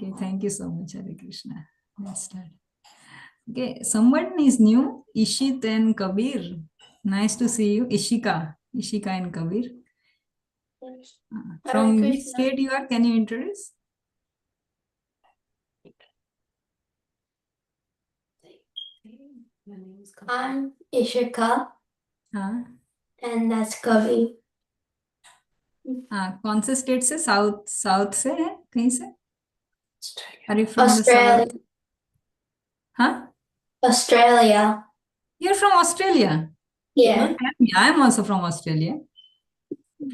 Okay, thank you so much, Hare Krishna. Let's start. Okay, someone is new, Ishit and Kabir. Nice to see you, Ishika and Kabir. From which state you are? Can you introduce? I'm Ishika हाँ and that's Kavi. हाँ, कौन से state से? South से है कहीं से? Are you from the Australia. south? हाँ, Australia. you're from Australia. Yeah. Don't tell me. I am also from Australia.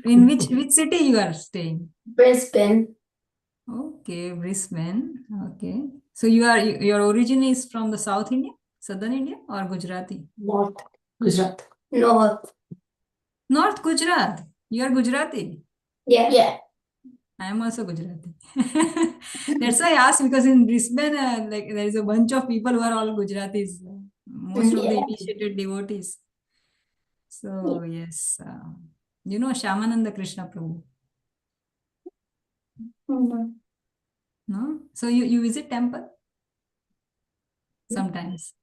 In which city you are staying? Brisbane. Okay, Brisbane. Okay. So your origin is from the South India, Southern India, or Gujarati? North. Gujarat. North. North Gujarat. You are Gujarati. Yeah. Yeah. I am also Gujarati. That's why I asked, because in Brisbane, like there is a bunch of people who are all Gujaratis. Most of the Yeah. initiated devotees. So yes, you know Shyamananda Krishna Prabhu. Mhm. No? So you visit temple sometimes,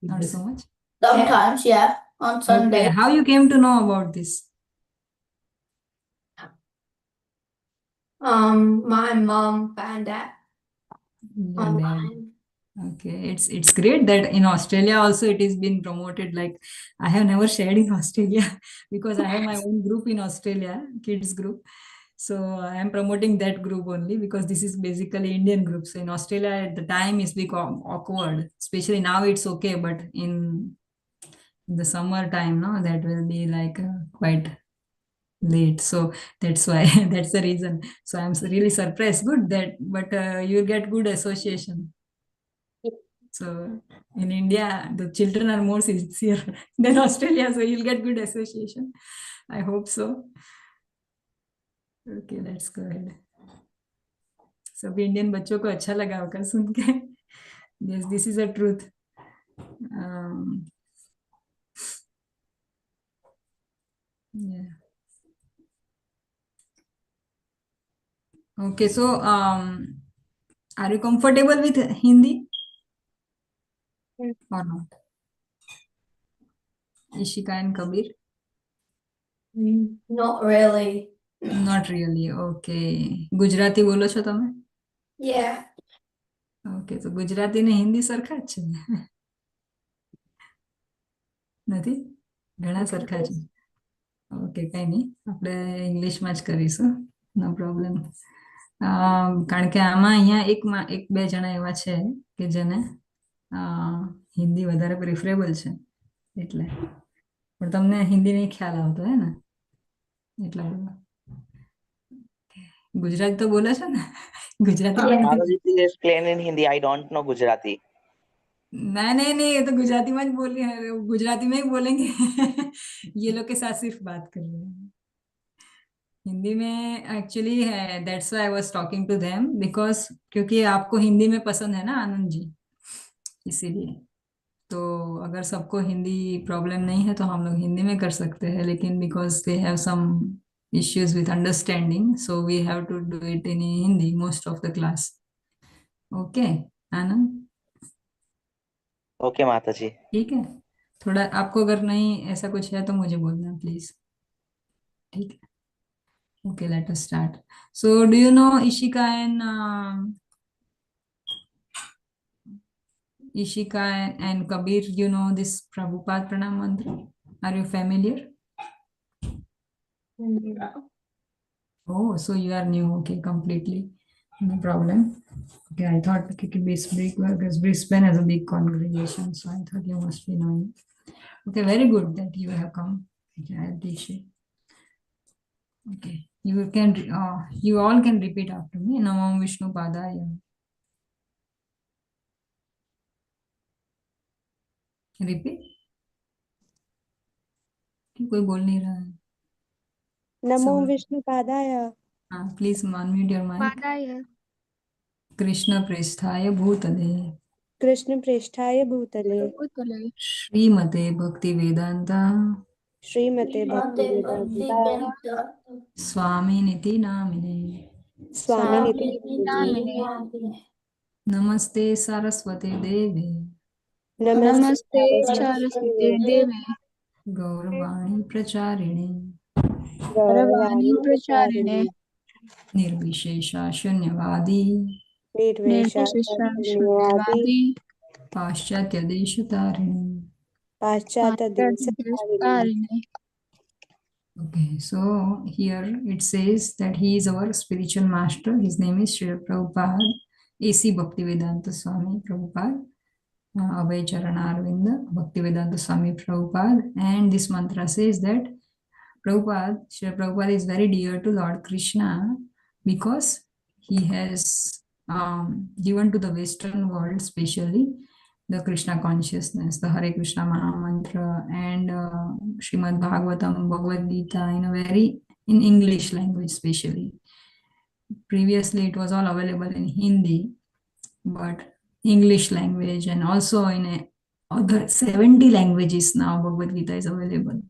not so much. Sometimes, yeah. On Sunday. Okay, how you came to know about this? My mom found out Your dad. online. Okay, it's great that in Australia also it is been promoted. Like I have never shared in Australia because I have my own group in Australia, kids group. So I am promoting that group only because this is basically Indian group. So in Australia at the time it's become awkward. Especially now it's okay, but in the summer time, no, that will be like quite late. So that's why that's the reason. So I'm really surprised. Good that, but you get good association. So in India, the children are more sincere than Australia, so you'll get good association. I hope so. Okay, let's go ahead. सब Indian बच्चों को अच्छा लगा होगा सुन के. Yes, this is a truth. Yeah. Okay, so are you comfortable with Hindi or not? Ishika and Kabir? Not really. Not really. Okay. Gujarati બોલો છો તમે? Yeah. Okay, તો ગુજરાતી ને હિન્દી સરખા જ છે નથી? ઘણા સરખા છે. ઓકે, કઈ નહીં, આપણે ઇંગ્લિશમાં જ કરીશું, નો પ્રોબ્લેમ. કારણ કે આમાં અહીંયા એક બે જણા એવા છે કે જેને હિન્દી વધારે પ્રિફરેબલ છે એટલે. પણ તમને હિન્દી નહીં ખ્યાલ આવતો હે ને એટલા બધા. ગુજરાતી તો બોલે છે ને? Gujarati Mataji, please explain in Hindi. I don't know Gujarati. नहीं, ये तो गुजराती में गुजराती में ही बोलेंगे. ये लोग के साथ सिर्फ बात कर रहे हैं हिंदी में. एक्चुअली है, that's why I was talking to them, because क्योंकि आपको हिंदी में पसंद है ना आनंद जी, इसीलिए. तो अगर सबको हिंदी प्रॉब्लम नहीं है तो हम लोग हिंदी में कर सकते हैं, लेकिन because they have some issues with understanding, so we have to do it in Hindi most of the class. Okay, Anand? Okay, Mataji. ठीक है. थोड़ा आपको अगर नहीं ऐसा कुछ है तो मुझे बोलना प्लीज. ठीक है. Okay, let us start. So do you know Ishika and Kabir? You know this Prabhupada Pranam Mantra? Are you familiar? No. Oh, so you are new. Okay, completely. No problem. Okay, I thought because Brisbane has a big congregation, so I thought you must be knowing. Okay, very good that you have come. Okay, I appreciate. Okay, you all can repeat after me. Namam Vishnu Padaya. Repeat. कोई बोल नहीं रहा है. नमो विष्णुपादाय. हाँ, please unmute your mic. पादाय. कृष्ण प्रेष्ठाय भूतले. कृष्ण प्रेष्ठाय भूतले. श्रीमते भक्ति वेदांता. श्रीमते भक्ति वेदांता. स्वामी निति नामिने. स्वामिनिति Swami. Namaste Saraswati Devi नमस्ते Namaste Saraswati Saraswati Devi Gauravani Pracharine गौरवाणी Gauravani प्रचारिणे Pracharine Nirvishesha Shunyavadi Nirvishesha निर्विशेषशून्यवादी Shunyavadi Paschatya Deshatarine. पाश्चात्य देश Paschatya. Okay, so here it says that he is our spiritual master. His name is Srila Prabhupada, A.C. Bhaktivedanta Swami Prabhupada, Abhay Charanarvinda Bhaktivedanta Swami Prabhupada. And this mantra says that Srila Prabhupada is very dear to Lord Krishna because he has given to the Western world, especially the Krishna consciousness, the Hare Krishna Mahamantra, and Srimad Bhagavatam, Bhagavad Gita in English language, especially. Previously, it was all available in Hindi, but English language and also in other 70 languages now, Bhagavad Gita is available,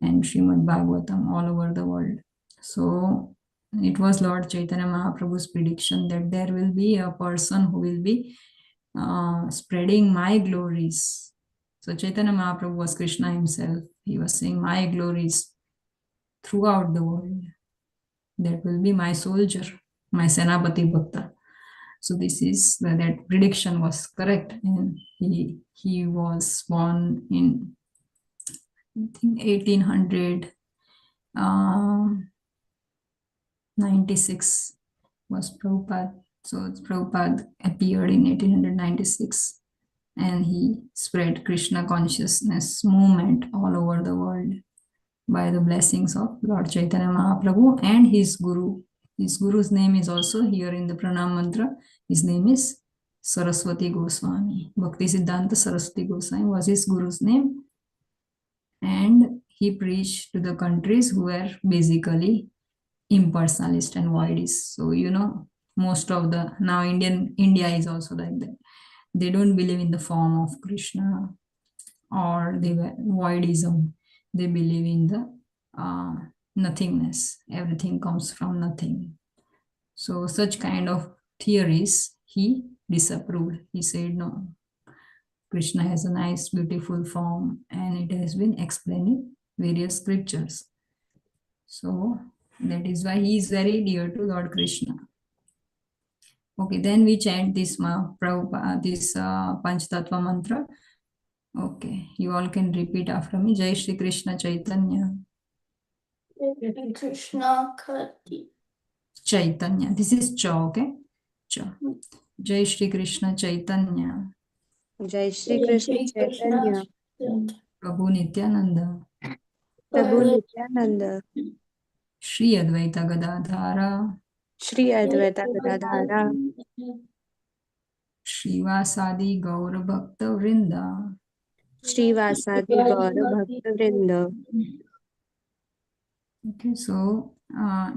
and Srimad Bhagavatam all over the world. So it was Lord Chaitanya Mahaprabhu's prediction that there will be a person who will be spreading my glories. So Chaitanya Mahaprabhu was Krishna himself. He was saying my glories throughout the world. That will be my soldier, my Senapati Bhakta. So this is that prediction was correct, and he was born in I think 1896 was Prabhupada. So Prabhupada appeared in 1896 and he spread Krishna consciousness movement all over the world by the blessings of Lord Chaitanya Mahaprabhu and his guru. His guru's name is also here in the Pranam Mantra. His name is Saraswati Goswami. Bhakti Siddhanta Saraswati Goswami was his guru's name. And he preached to the countries who were basically impersonalist and voidist. So, most of the now India is also like that. They don't believe in the form of Krishna or they were voidism. They believe in the nothingness. Everything comes from nothing. So such kind of theories he disapproved. He said no. Krishna has a nice, beautiful form, and it has been explained in various scriptures. So that is why he is very dear to Lord Krishna. Okay, then we chant this Panch Tattva mantra. Okay, you all can repeat after me. Jai Shri Krishna Chaitanya. Krishna Chaitanya. This is Cha, okay? Cha. Jai Shri Krishna Chaitanya. जय Shri Krishna Chaitanya Prabhu Nityananda. प्रभु Nityanand Shri Advaita Gadadhara. Shri Advaita Gadadhara Srivasadi Gaur Bhakta Vrinda. श्रीवासादि गौर भक्त वृंद. Okay, so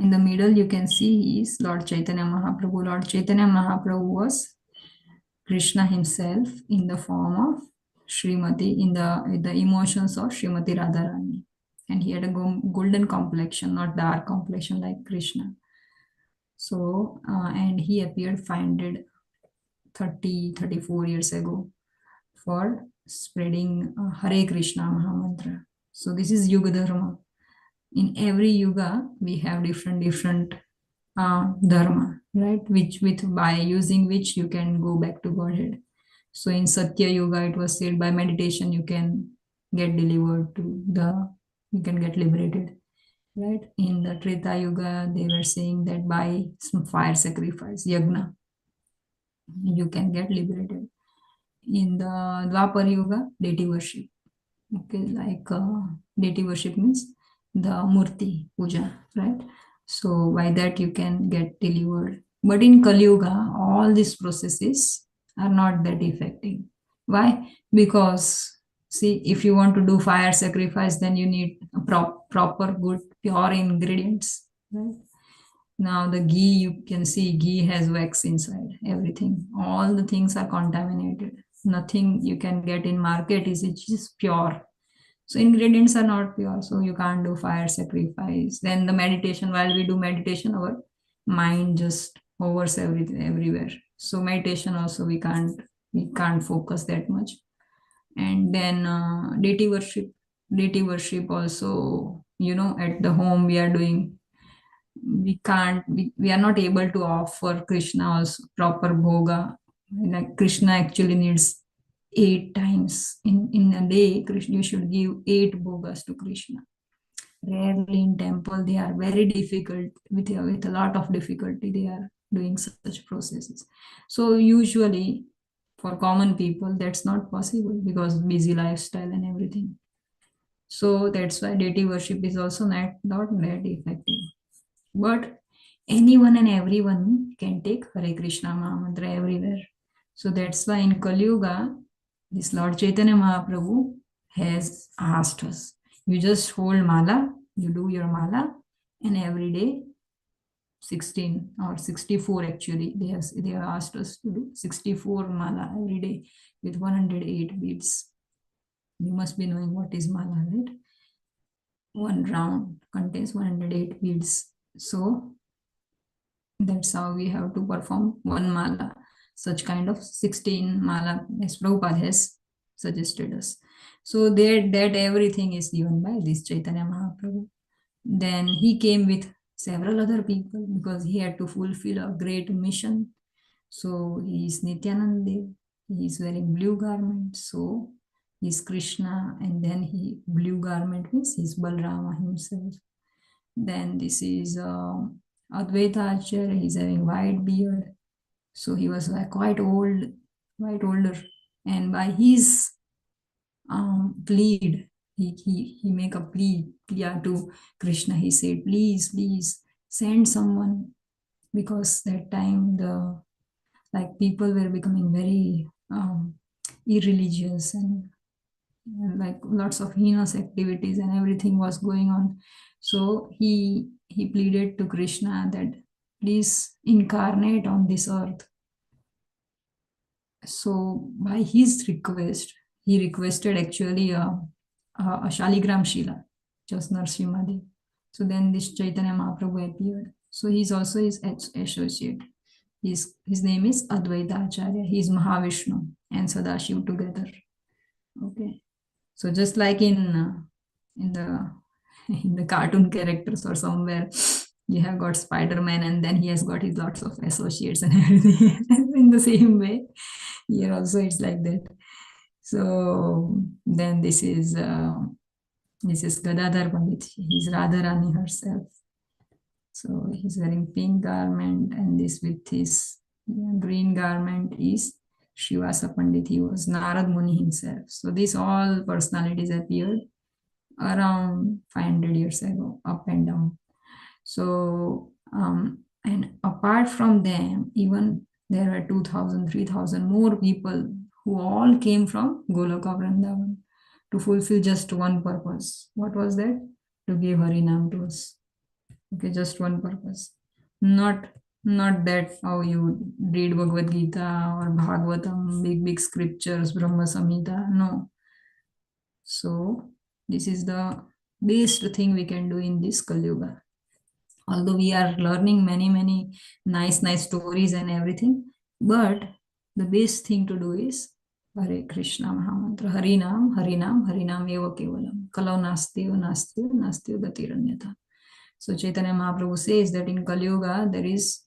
in the middle you can see is Lord Chaitanya Mahaprabhu. Lord Chaitanya Mahaprabhu was Krishna himself in the form of Srimati, in the emotions of Srimati Radharani. And he had a golden complexion, not dark complexion like Krishna. So, and he appeared 534 years ago for spreading Hare Krishna Mahamantra. So this is Yuga Dharma. In every Yuga, we have different dharma, right? By using which you can go back to Godhead. So in Satya Yuga, it was said by meditation you can get delivered you can get liberated, right? In the Treta Yuga, they were saying that by some fire sacrifice, yagna, you can get liberated. In the Dwapar Yuga, deity worship. Okay, like deity worship means the Murti Puja, right? So by that you can get delivered. But in Kali Yuga, all these processes are not that effective. Why? Because see, if you want to do fire sacrifice, then you need proper, good, pure ingredients, right? Now the ghee, you can see ghee has wax inside, everything. All the things are contaminated. Nothing you can get in market is just pure. So ingredients are not pure, so you can't do fire sacrifice. Then the meditation, while we do meditation, our mind just hovers everywhere. So meditation also we can't focus that much. And then deity worship also, at the home we are doing, we are not able to offer Krishna also proper bhoga. Like Krishna actually needs 8 times in a day. Krishna, you should give 8 bhogas to Krishna. Rarely in temple, they are very difficult, with a lot of difficulty they are doing such processes. So usually for common people that's not possible because busy lifestyle and everything. So that's why deity worship is also not that effective. But anyone and everyone can take Hare Krishna Mahamantra everywhere. So that's why in Kali Yuga, this Lord Chaitanya Mahaprabhu has asked us, you just hold mala, you do your mala, and every day 16 or 64 actually, they have asked us to do 64 mala every day with 108 beads. You must be knowing what is mala, right? One round contains 108 beads. So that's how we have to perform one mala, such kind of 16 mala as Prabhupada has suggested us. So that everything is given by this Chaitanya Mahaprabhu. Then he came with several other people because he had to fulfill a great mission. So he is Nityananda Dev, he is wearing blue garment, so he is Krishna, and then he blue garment means he is Balrama himself. Then this is Advaita Acharya, he's having white beard. So he was quite older. And by his plead, he make a plea to Krishna. He said, please send someone, because that time the people were becoming very irreligious, and like lots of heinous activities and everything was going on. So he pleaded to Krishna that please incarnate on this earth. So by his request, he requested actually a Shaligram Shila, just Narsimhadev. So then this Chaitanya Mahaprabhu appeared. So he's also his associate. His name is Advaita Acharya. He is Mahavishnu and Sadashiv together. Okay. So just like in the cartoon characters or somewhere, you have got Spider-Man and then he has got his lots of associates and everything. In the same way, here also it's like that. So then this is Gadadhar Pandit. He's Radharani herself. So he's wearing pink garment, and this with his green garment is Srivasa Pandit. He was Narad Muni himself. So these all personalities appeared around 500 years ago, up and down. So and apart from them, even there were 2,000, 3,000 more people who all came from Goloka Vrindavan to fulfill just one purpose. What was that? To give Harinam to us. Okay, just one purpose. Not that how you read Bhagavad Gita or Bhagavatam, big scriptures, Brahma Samhita. No. So this is the best thing we can do in this Kali Yuga. Although we are learning many nice stories and everything, but the best thing to do is Hare Krishna Mahamantra. Harinam eva kevalam. Kalau nastyo gatiranyata. So Chaitanya Mahaprabhu says that in Kali Yuga there is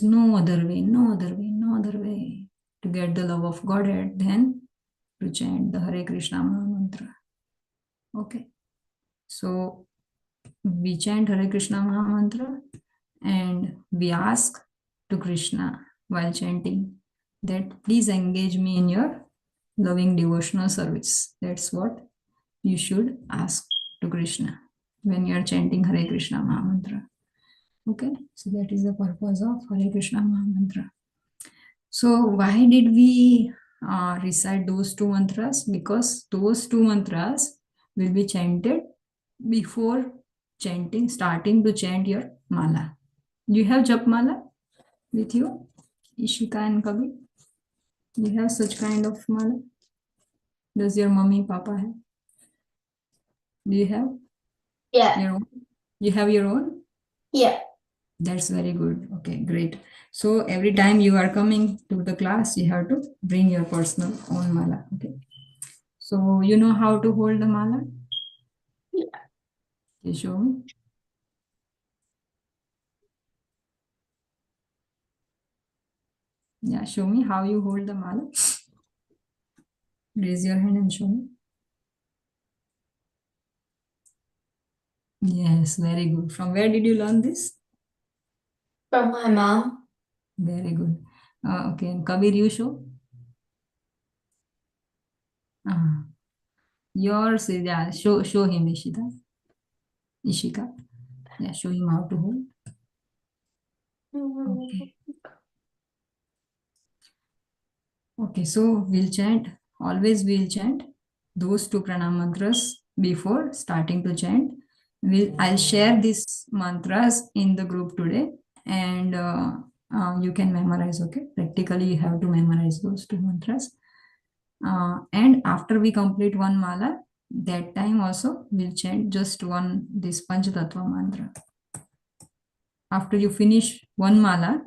no other way to get the love of Godhead than to chant the Hare Krishna Mahamantra. Okay. So we chant Hare Krishna Mahamantra and we ask to Krishna while chanting that please engage me in your loving devotional service. That's what you should ask to Krishna when you are chanting Hare Krishna Mahamantra. Okay, so that is the purpose of Hare Krishna Mahamantra. So why did we recite those two mantras? Because those two mantras will be chanted before starting to chant your mala. Do you have Jap mala with you? Ishika and Kabir? You have such kind of mala? Does your mommy, papa have? Do you have? Yeah. Your own? You have your own? Yeah. That's very good. Okay, great. So every time you are coming to the class, you have to bring your personal own mala. Okay. So you know how to hold the mala? Yeah. Okay, show me. Yeah, show me how you hold the mala. Raise your hand and show me. Yes, very good. From where did you learn this? From my mom. Very good. Okay, and Kabir, you show. Yours is, yeah, show him, Ishika. Yeah, show him how to hold. Okay. Okay, so we'll chant. Always we'll chant those two pranam mantras before starting to chant. I'll share these mantras in the group today, and you can memorize. Okay, practically you have to memorize those two mantras. And after we complete one mala, that time also we'll chant just one this Panchatattva mantra. After you finish one mala,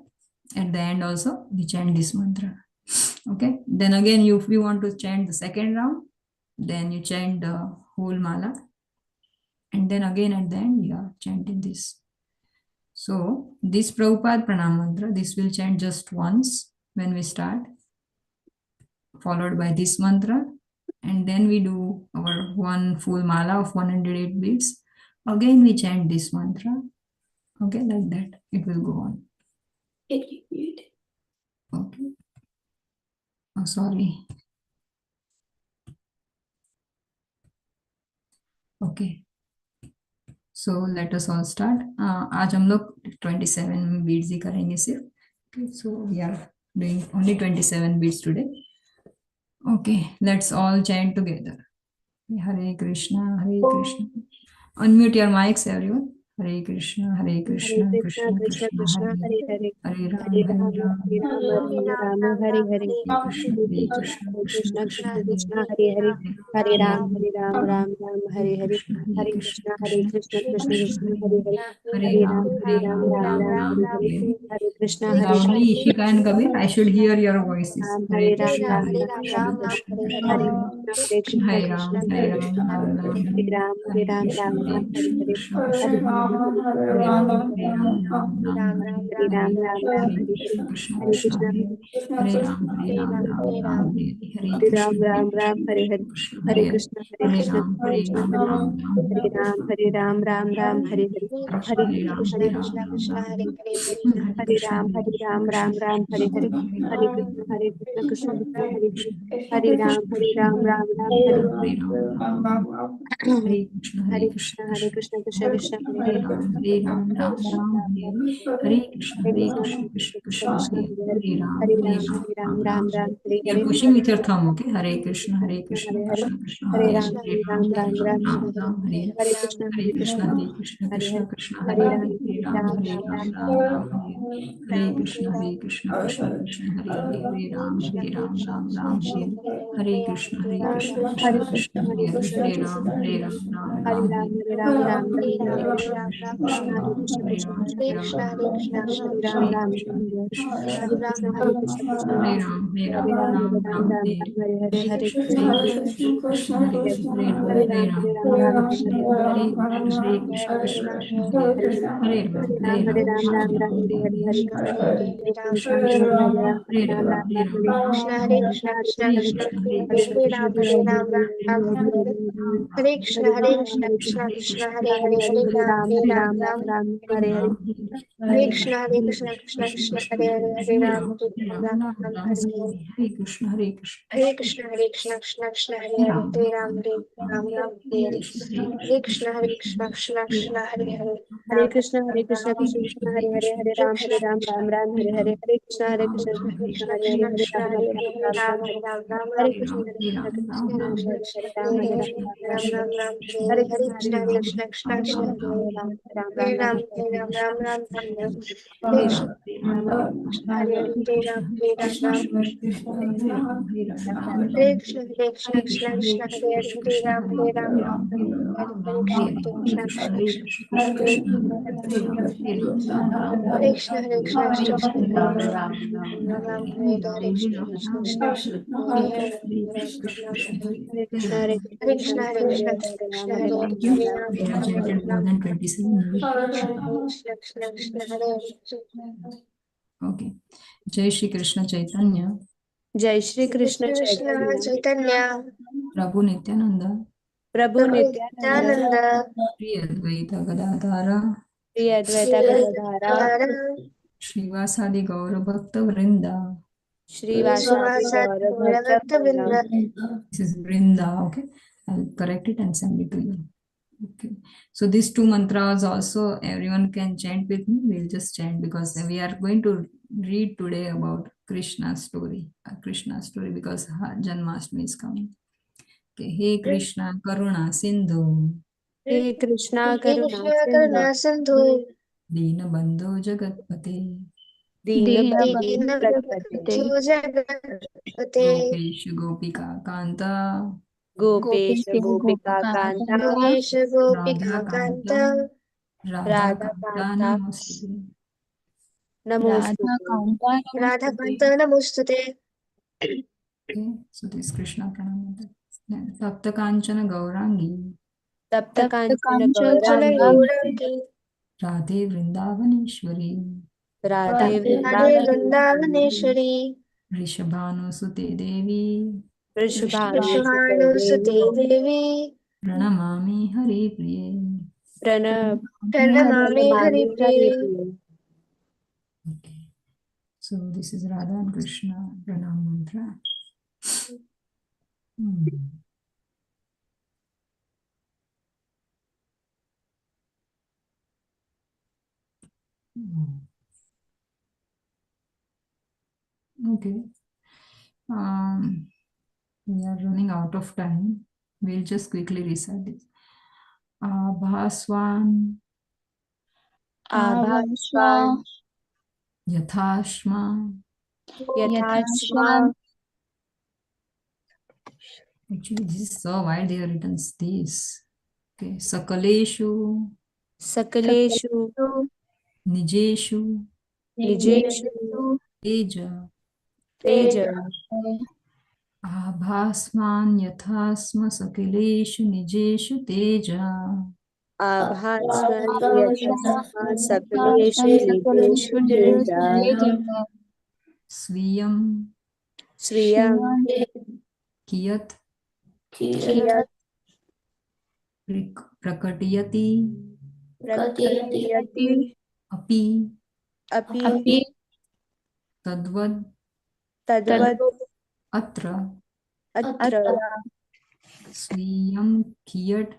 at the end also we chant this mantra. Okay, then again if you want to chant the second round, then you chant the whole mala, and then again at the end you are chanting this. So this Prabhupada pranam mantra, this will chant just once when we start, followed by this mantra, and then we do our one full mala of 108 beads. Again we chant this mantra. Okay, like that it will go on. Okay. Oh, sorry. Okay. So let us all start. आज हम लोग 27 beads ही करेंगे सिर्फ. Okay, so we are doing only 27 beads today. Okay, let's all chant together. Hare Krishna, Hare Krishna. Unmute your mics, everyone. Hare Krishna, Hare Krishna, Hare Krishna Krishna, Krishna, Krishna Hare Krishna, Hare, Hare Hare Hare, Ram, Hare Hare Rama, Ram, Rama Rama, Hare Hare. Hare Krishna, Hare Hare Krishna, Krishna, Hare Krishna Krishna, Krishna, Krishna Hare Krishna, Hare Hare, Hare Ram, Ram Ram, Hare Hare. Hare Hare Krishna, Krishna, Hare Krishna Krishna, Krishna, Krishna Krishna Krishna, Hare Hare Hare, Hare. Hare Hare Ram, Ram, Hare Ram, Ram Ram, Ram, Hare Hare Hare. Hare. Hare Krishna, Hare Now only Krishna, Ishika and Kabir, I should hear your voices. Hare Hare Ram, Krishna, Ram Hare Ram, Krishna, Hare Krishna Hare. Krishna, Hare Hare Hare. Krishna, Hare Krishna, Hare Krishna Ram, Krishna, Ram Hare Ram, Hare Ram, Hare Hare Ram, Krishna, Ram Hare Ram, Hare Krishna, Hare. Krishna Hare Krishna, Hare Hare. Hare Ram, Hare Ram, Ram Ram, Hare Ram, Hare. Ram Ram, Hare Hare Krishna, Hare. Krishna Hare Krishna, Krishna, Hare Hare. Hare Ram, Ram Ram, Hare Hare. Hare Hare Krishna, Ram, Ram, Hare Hare. Krishna Hare Hare Hare. Krishna, Hare Hare Krishna, Ram, Krishna Krishna, Ram Hare Ram, Hare Ram, Hare Ram, Ram Ram, Hare Hare. Hare Hare Krishna, Ram, Hare Hare Ram, Krishna, Ram Krishna Ram. Hare Hare Hare Krishna, Ram, Hare Krishna, Ram Krishna Ram, Krishna, Hare Hare. Hare Hare. Hare Krishna, Krishna Krishna, Hare Hare. Hare Hare Ram, Krishna, Krishna Ram Hare Ram, Hare Hare Ram, Hare Ram, Ram Ram. Hare Krishna, Hare Hare Krishna, Krishna, Hare Krishna Krishna, Krishna Krishna, Krishna, Hare Hare Hare. Ram, Hare Ram, Ram Ram, Hare Hare. Hare Krishna, Hare Hare Krishna, Krishna, Hare Krishna Krishna, Krishna, Krishna Hare Krishna, Hare Ram, Hare Hare Ram, Ram, Hare Ram, Ram Ram Ram. Ram, Hare You are Hare. pushing with your thumb, okay? Hare Krishna, Hare Krishna, Hare Hare. Krishna Krishna, Hare Hare Ram, Hare Hare Ram, Ram, Hare Ram Ram, Ram, Hare Ram Hare. Ram, Hare Hare. Hare Krishna, Hare Hare Krishna, Krishna, Hare Krishna, Hare Krishna Hare. Krishna, Hare Hare Ram, Hare. Hare Hare Ram, Ram, Hare Ram Ram, Ram, Ram Ram, Hare Hare. Hare Krishna, Hare Krishna, Krishna Krishna, Hare Hare. Hare Ram, Hare Ram, Ram Ram, Hare Hare. Hare Krishna, Hare Krishna, Hare Krishna Krishna, Krishna, Hare Hare Hare. Krishna, Hare Krishna Ram, Hare Krishna, Ram, Ram Hare Ram, Ram, Hare Hare Hare. Ram, Ram Ram, Hare Hare Hare. Krishna, Krishna Hare Krishna, Krishna, Hare Krishna, Hare Krishna Ram, Krishna, Hare Ram, Ram Ram, Ram, Hare Ram, Hare Ram Krishna, Ram, Hare Hare Krishna, Hare. Krishna Hare Krishna, Krishna, Hare Krishna, Krishna Hare Krishna, Ram, Hare Hare Ram, Ram, Hare Ram Ram, Ram, Ram Hare Ram, Hare Hare. Hare Hare Krishna, Krishna, Hare Hare Krishna, Krishna, Krishna Krishna, Krishna Hare Hare. Hare Ram, Hare Hare Ram, Ram, Hare Ram, Ram Ram Ram, Ram, Hare Hare Hare. Hare Krishna, Hare Krishna, Krishna Krishna, Hare Hare. Hare Ram, Hare Hare Ram, Hare Ram, Ram, Ram Ram Ram, Ram, Hare Hare Hare. Hare Hare Krishna, Krishna, Hare Hare Krishna, Krishna Krishna, Krishna, Krishna, Hare Ram, Hare Ram Ram, Ram Hare Ram, Ram, Hare Hare. Ram Ram, Hare Hare Krishna, Krishna Hare Krishna, Krishna, Hare Hare Krishna, Krishna, Krishna Hare Krishna, Hare, Hare Hare Hare, Hare, Hare Hare Hare, Hare. Ram Ram, Hare Hare Krishna, Hare Hare Krishna, Krishna, Hare Krishna, Krishna Krishna Hare Krishna, Hare, Hare Hare Hare, Ram, Ram Ram, Ram Hare Hare. Ram, Hare Krishna, Hare Krishna, Krishna Krishna, Hare Ram, Hare Ram, Ram Ram, Hare Krishna, Hare Krishna, Hare Krishna, Hare Krishna, Krishna Krishna, Hare Hare Ram, Hare, Ram Hare Ram, Ram, Ram Ram, Hare Hare Hare. Krishna, Hare Hare Krishna, Krishna, Hare Krishna, Krishna Hare Krishna, Ram, Hare Hare. Hare Hare Krishna, Hare Krishna, Krishna Krishna, Krishna, Hare Hare Hare, Krishna, Hare Ram, Hare Ram, Ram Ram, Hare Hare. Hare Krishna, Hare Krishna, Krishna Krishna, Hare Hare, Hare Ram, Hare Ram, Ram Ram, Hare Krishna, Hare Krishna, Krishna Krishna, Hare Hare, Hare Ram, Hare Ram, Ram Ram, Hare Krishna, Hare Krishna Krishna Krishna Hare Hare Ram Hare Ram Ram Ram Hare Hare Krishna Hare Hare Ram Hare Ram Ram Hare Krishna Krishna Krishna Hare Hare Ram Hare Ram Hare Krishna Krishna Krishna Hare Krishna Krishna Ram Hare Hare Krishna Krishna Hare Hare Krishna Hare Krishna Krishna Hare Hare Ram We have chanted more than 27 years. Krishna Krishna Hare Hare Okay. Jai Shri Krishna Chaitanya, जय Shri Krishna Krishna चैतन्य Chaitanya Prabhu Nityananda, प्रभु Nityanand Nityananda Shri Advaita Gadadhara, Shri Advaita Gadadhara Srivasadi Gaura Bhakta Vrinda. श्रीवासादि गौर भक्त Bhakta This is Vrinda, okay? I'll correct it and send it to you. Okay. So these two mantras also everyone can chant with me. We'll just chant because we are going to read today about Krishna's story. Krishna's story because Janmashtami is coming. Okay. Hey Krishna Karuna Sindhu hey Krishna Karuna Krishna Karuna Sindhu Deenabandhu Jagatpate दीन बंधु Dina जगत्पते Jagatpate Gopesh Gopika Kanta Gopesh गोपिका Kanta Gopesh Gopika Radha Kanta Radha Radha Kanta Kanta Namaste. नमोस्तुते Radha Kanta Namostute Okay, so this is Krishna Pranam. Then Sapta Kanchana Gaurangi तप्त कांचन Chana Gaurangi Gaurangi Radhe Vrindavaneshwari Radhe Radhe Vrindavan Vrindavaneshwari Rishabhanu Sute Devi वृषभानुसुते Vishvanu Devi Sute Devi Pranamami Hari Priye. Pranav Pranamami Hari Priye Okay, so this is Radha and Krishna Pranam Mantra. Okay. We are running out of time. We'll just quickly recite this. Abhaswan आभास्वान Yathashma. यथाश्वा Actually, this is so why they have written this. Okay. Sakaleshu सकलेषु Nijeshu निजेषु Teja. Tej Abhasman Yathasma Sakaleshu Nijeshu Teja. आभास्वान यथास्वा सकलेषु निजेषु Tej Swiyam स्वीयं Kiyat कियत् Prakatiyati प्रकटयति Api अपि Tadvad तद्वत् Atra अत्र Swiyam Kiyat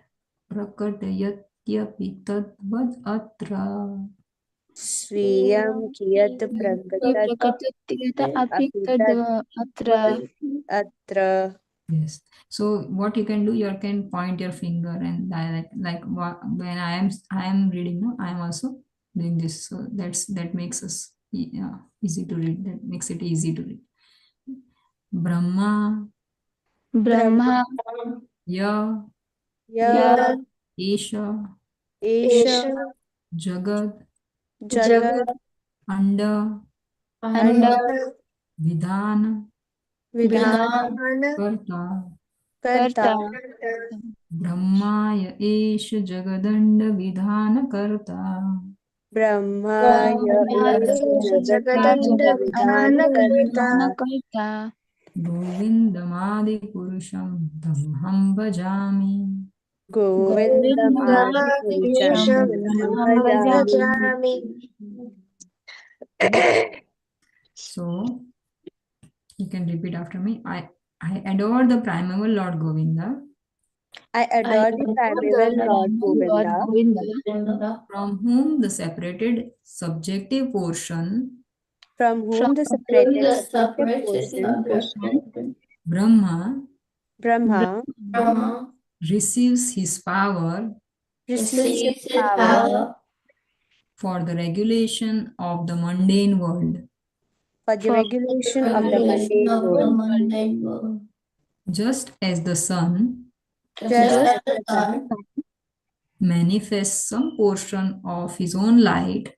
Prakatayatyapi Tadvad Atra. स्वीयं कियत् प्रकटयति अपि तद्वत् अत्र Yes. So what you can do, you can point your finger and like when I am reading, no, I am also doing this. So that makes us easy to read. That makes it easy to read. Brahma, Brahma Ya, य Esha, एष Jagad, जगत् Anda, अंड Vidhan, विधान Karta. कर्ता Brahmaya Esha Jagadanda Vidhana Karta. ब्रह्माय Jagadanda Vidhana Karta कर्ता Govindamadi Purusham Tamham Bhajami. गोविन्दमादिपुरुषं भजामि Bhajami So you can repeat after me. I adore the primeval Lord Govinda, I adore the primeval Lord Govinda, from whom the separated subjective portion from whom the separated subjective portion, Brahma Brahma, receives his power receives receives its power for the regulation of the mundane world, for the for regulation of the regulation mundane of the world, mundane world. just as the sun just as Just the the sun sun manifests some portion of his own light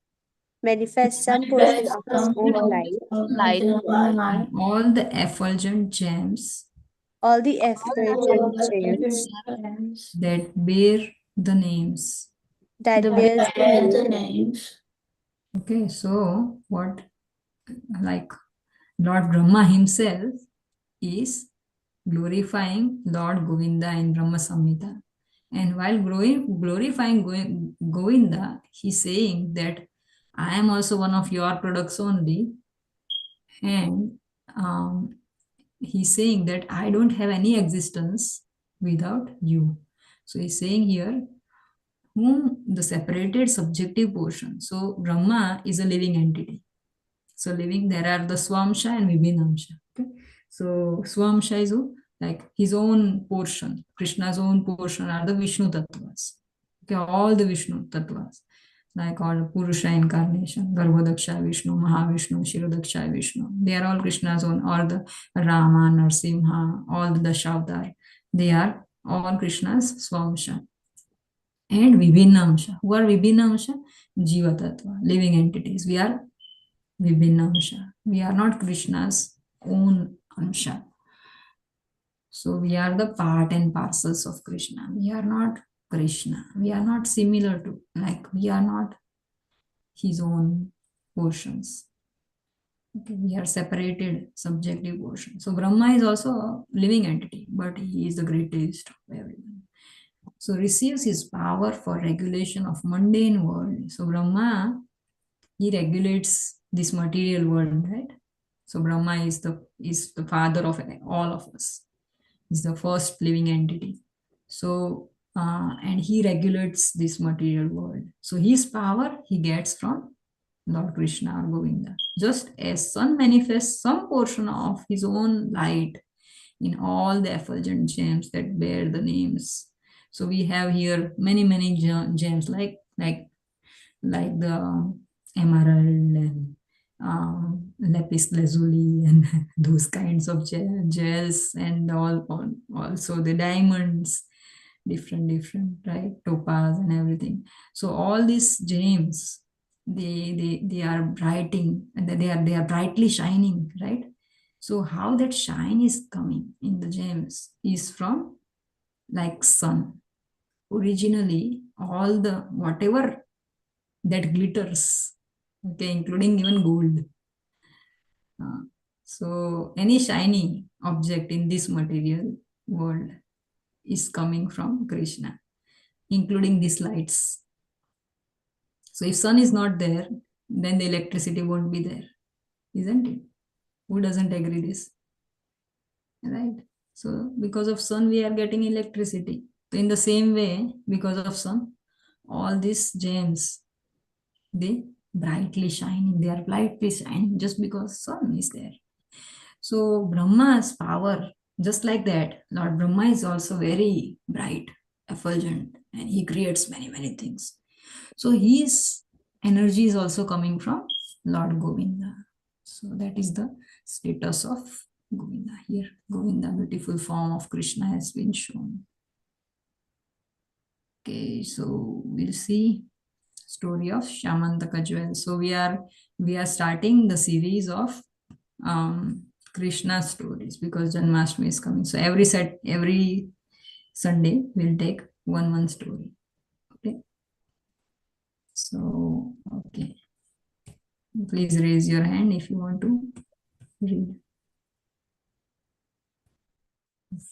manifests some portion manifests of its some own form light, of light, his own light. in all the effulgent gems all the All effulgent the gems gems that bear the names. that the bears that bear the names. Okay, so what, like Lord Brahma himself is glorifying Lord Govinda in Brahma Samhita. And while glorifying Govinda, he's saying that I am also one of your products only. And he's saying that I don't have any existence without you. So he's saying here, whom the separated subjective portion. So Brahma is a living entity. So living, there are the Swamsha and Vibhinamsha. Okay? So Swamsha is who? Like his own portion. Krishna's own portion are the Vishnu Tattvas. Okay, all the Vishnu Tattvas. Like all Purusha incarnation, Garbhodaksha Vishnu, Mahavishnu, Shirodaksha Vishnu. They are all Krishna's own, or the Rama, Narsimha, all the Dashavtar. They are all Krishna's Swamsha. And Vibhinamsha. Who are Vibhinamsha? Jiva Tattva, living entities. We are Vibhinna Amsha. We are not Krishna's own Amsha. So we are the part and parcels of Krishna. We are not Krishna. We are not similar to, like, we are not his own portions. Okay, we are separated subjective portions. So Brahma is also a living entity, but he is the greatest of everyone. So receives his power for regulation of mundane world. So Brahma, he regulates this material world, right? So Brahma is the father of all of us. He's the first living entity. So and he regulates this material world. So his power he gets from Lord Krishna or Govinda. Just as sun manifests some portion of his own light in all the effulgent gems that bear the names. So we have here many gems like the emerald and lapis lazuli and those kinds of gels, and also the diamonds, different, right, topaz and everything. So all these gems, they are brighting, and they are brightly shining, right? So how that shine is coming in the gems is from like sun. Originally, all the whatever that glitters, okay, including even gold. So any shiny object in this material world is coming from Krishna, including these lights. So if sun is not there, then the electricity won't be there, isn't it? Who doesn't agree this? Right? So because of sun, we are getting electricity. So in the same way, because of sun, all these gems, they brightly shining, they are brightly shining just because sun is there. So Brahma's power, just like that, Lord Brahma is also very bright, effulgent, and he creates many things. So his energy is also coming from Lord Govinda. So that is the status of Govinda here. Govinda, beautiful form of Krishna, has been shown. Okay, so we'll see story of Shamantaka jewel. So we are starting the series of Krishna stories because Janmashtami is coming. So every Sunday we'll take one story. Okay. So okay, please raise your hand if you want to read.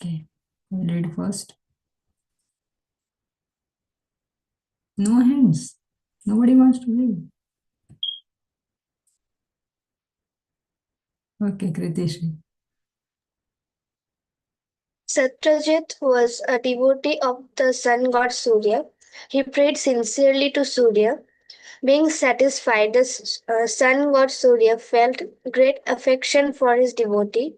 Okay, we'll read first. No hands. Nobody wants to read. Okay, Kritish. Satyajit was a devotee of the sun god Surya. He prayed sincerely to Surya. Being satisfied, the sun god Surya felt great affection for his devotee.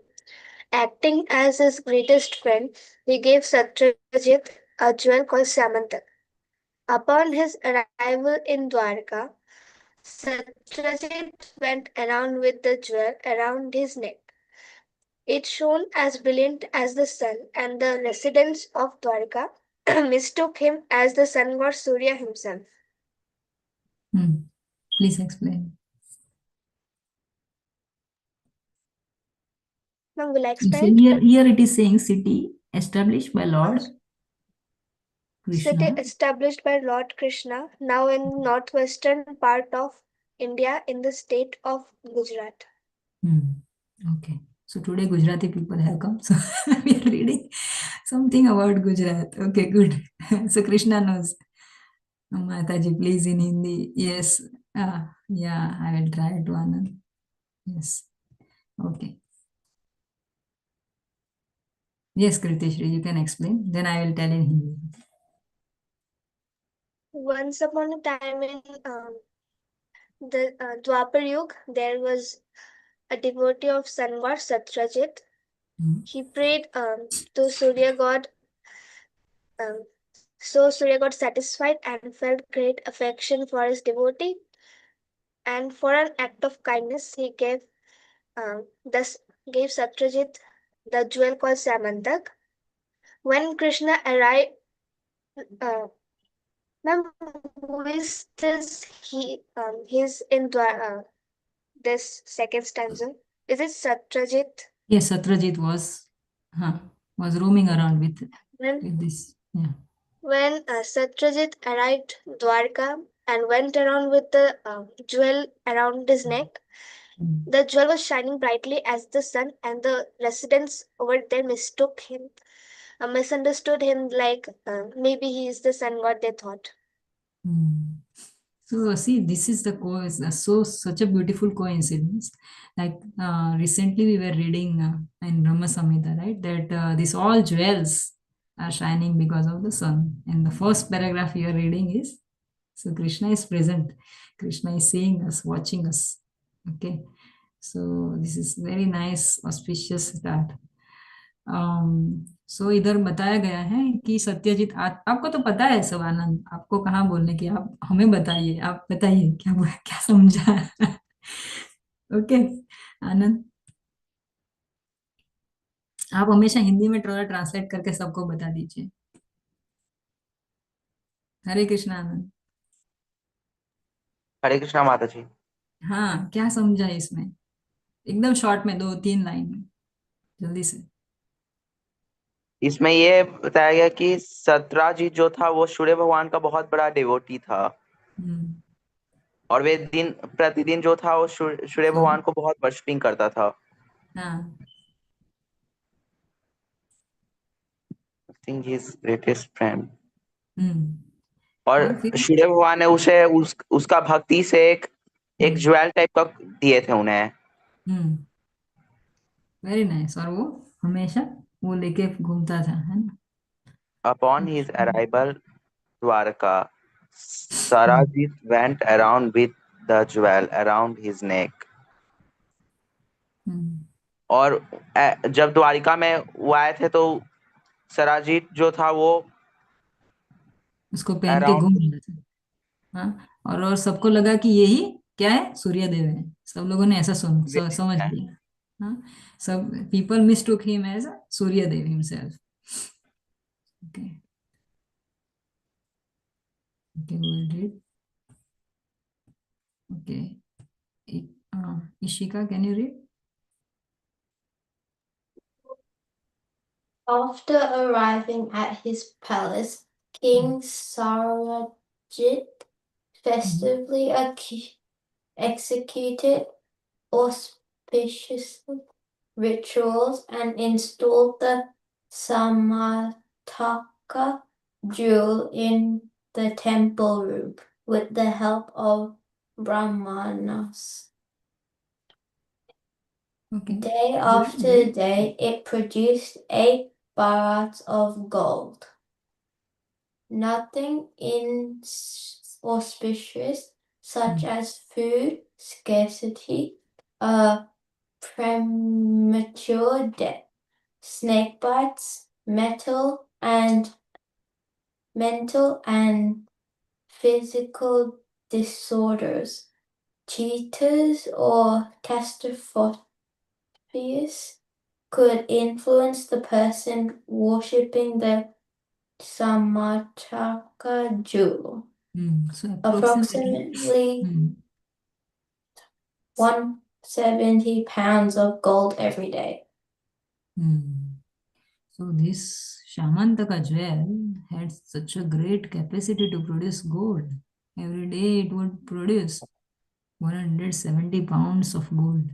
Acting as his greatest friend, he gave Satyajit a jewel called Samantak. Upon his arrival in Dwarka, Satyajit went around with the jewel around his neck. It shone as brilliant as the sun, and the residents of Dwarka mistook him as the sun god Surya himself. Please explain. Now, will I So explain? here it is saying city established by Lord City Krishna. established by Lord Krishna, now in northwestern part of India in the state of Gujarat. Okay. So today Gujarati people have come. So we are reading something about Gujarat. Okay, good. So Krishna knows. Mataji, please in Hindi. Yes. Yeah, I will try to Anand. Yes. Okay. Yes, Kritishri, you can explain. Then I will tell in Hindi. Once upon a time in the Dwapar Yug, there was a devotee of sun god Satyajit. He prayed to Surya god. So Surya got satisfied and felt great affection for his devotee. And for an act of kindness, he thus gave Satyajit the jewel called Samantak. When Krishna arrived, ma'am, who is this? He's in this second stanza. Is it Satyajit? Yes, Satrajit was roaming around with this. Yeah. When Satyajit arrived Dwarka and went around with the jewel around his neck, the jewel was shining brightly as the sun, and the residents over there misunderstood him, like maybe he is the sun god, they thought. So see, this is such a beautiful coincidence. Like recently we were reading in Brahma Samhita, right? That these all jewels are shining because of the sun. And the first paragraph you are reading is, so Krishna is present. Krishna is seeing us, watching us. Okay. So this is very nice, auspicious start. सो इधर बताया गया है कि सत्यजीत आपको तो पता है सब आनंद, आपको कहाँ बोलने की, आप हमें बताइए, आप बताइए क्या समझा। ओके आनंद, आप हमेशा हिंदी में थोड़ा ट्रांसलेट करके सबको बता दीजिए। हरे कृष्णा आनंद। हरे कृष्णा माता जी। हाँ, क्या समझा इसमें, एकदम शॉर्ट में 2-3 लाइन में, जल्दी से। इसमें ये बताया गया कि सत्यजीत जो था वो सूर्य भगवान का बहुत बड़ा डिवोटी था, और वे प्रतिदिन जो था वो सूर्य भगवान को बहुत वर्शिपिंग करता था। Think he is greatest friend. और सूर्य भगवान ने उसे उसका भक्ति से एक ज्वेल टाइप का दिए थे उन्हें। Very nice. और वो हमेशा वो लेके घूमता था, है ना। Upon his arrival Dwarka, Sarajit went around with the jewel around his neck. और जब द्वारिका में वो आए थे तो सराजीत जो था वो उसको पहन के घूम रहा था। हाँ, और सबको लगा कि यही क्या है, सूर्य देव है। सब लोगों ने ऐसा समझ लिया। हाँ, सब people mistook him as Surya Dev himself. Okay okay, we'll read. Okay. Ishika, can you read? After arriving at his palace, King Sarajit festively executed auspicious rituals and installed the Samataka jewel in the temple room with the help of Brahmanas. Okay. Day after day, it produced 8 barats of gold. Nothing inauspicious, such as food scarcity, a premature death, snake bites, mental and physical disorders. Cheaters or Castophobes could influence the person worshipping the Samataka jewel. So Approximately 170 pounds of gold every day. So this Shamantaka jewel had such a great capacity to produce gold. Every day it would produce 170 pounds of gold.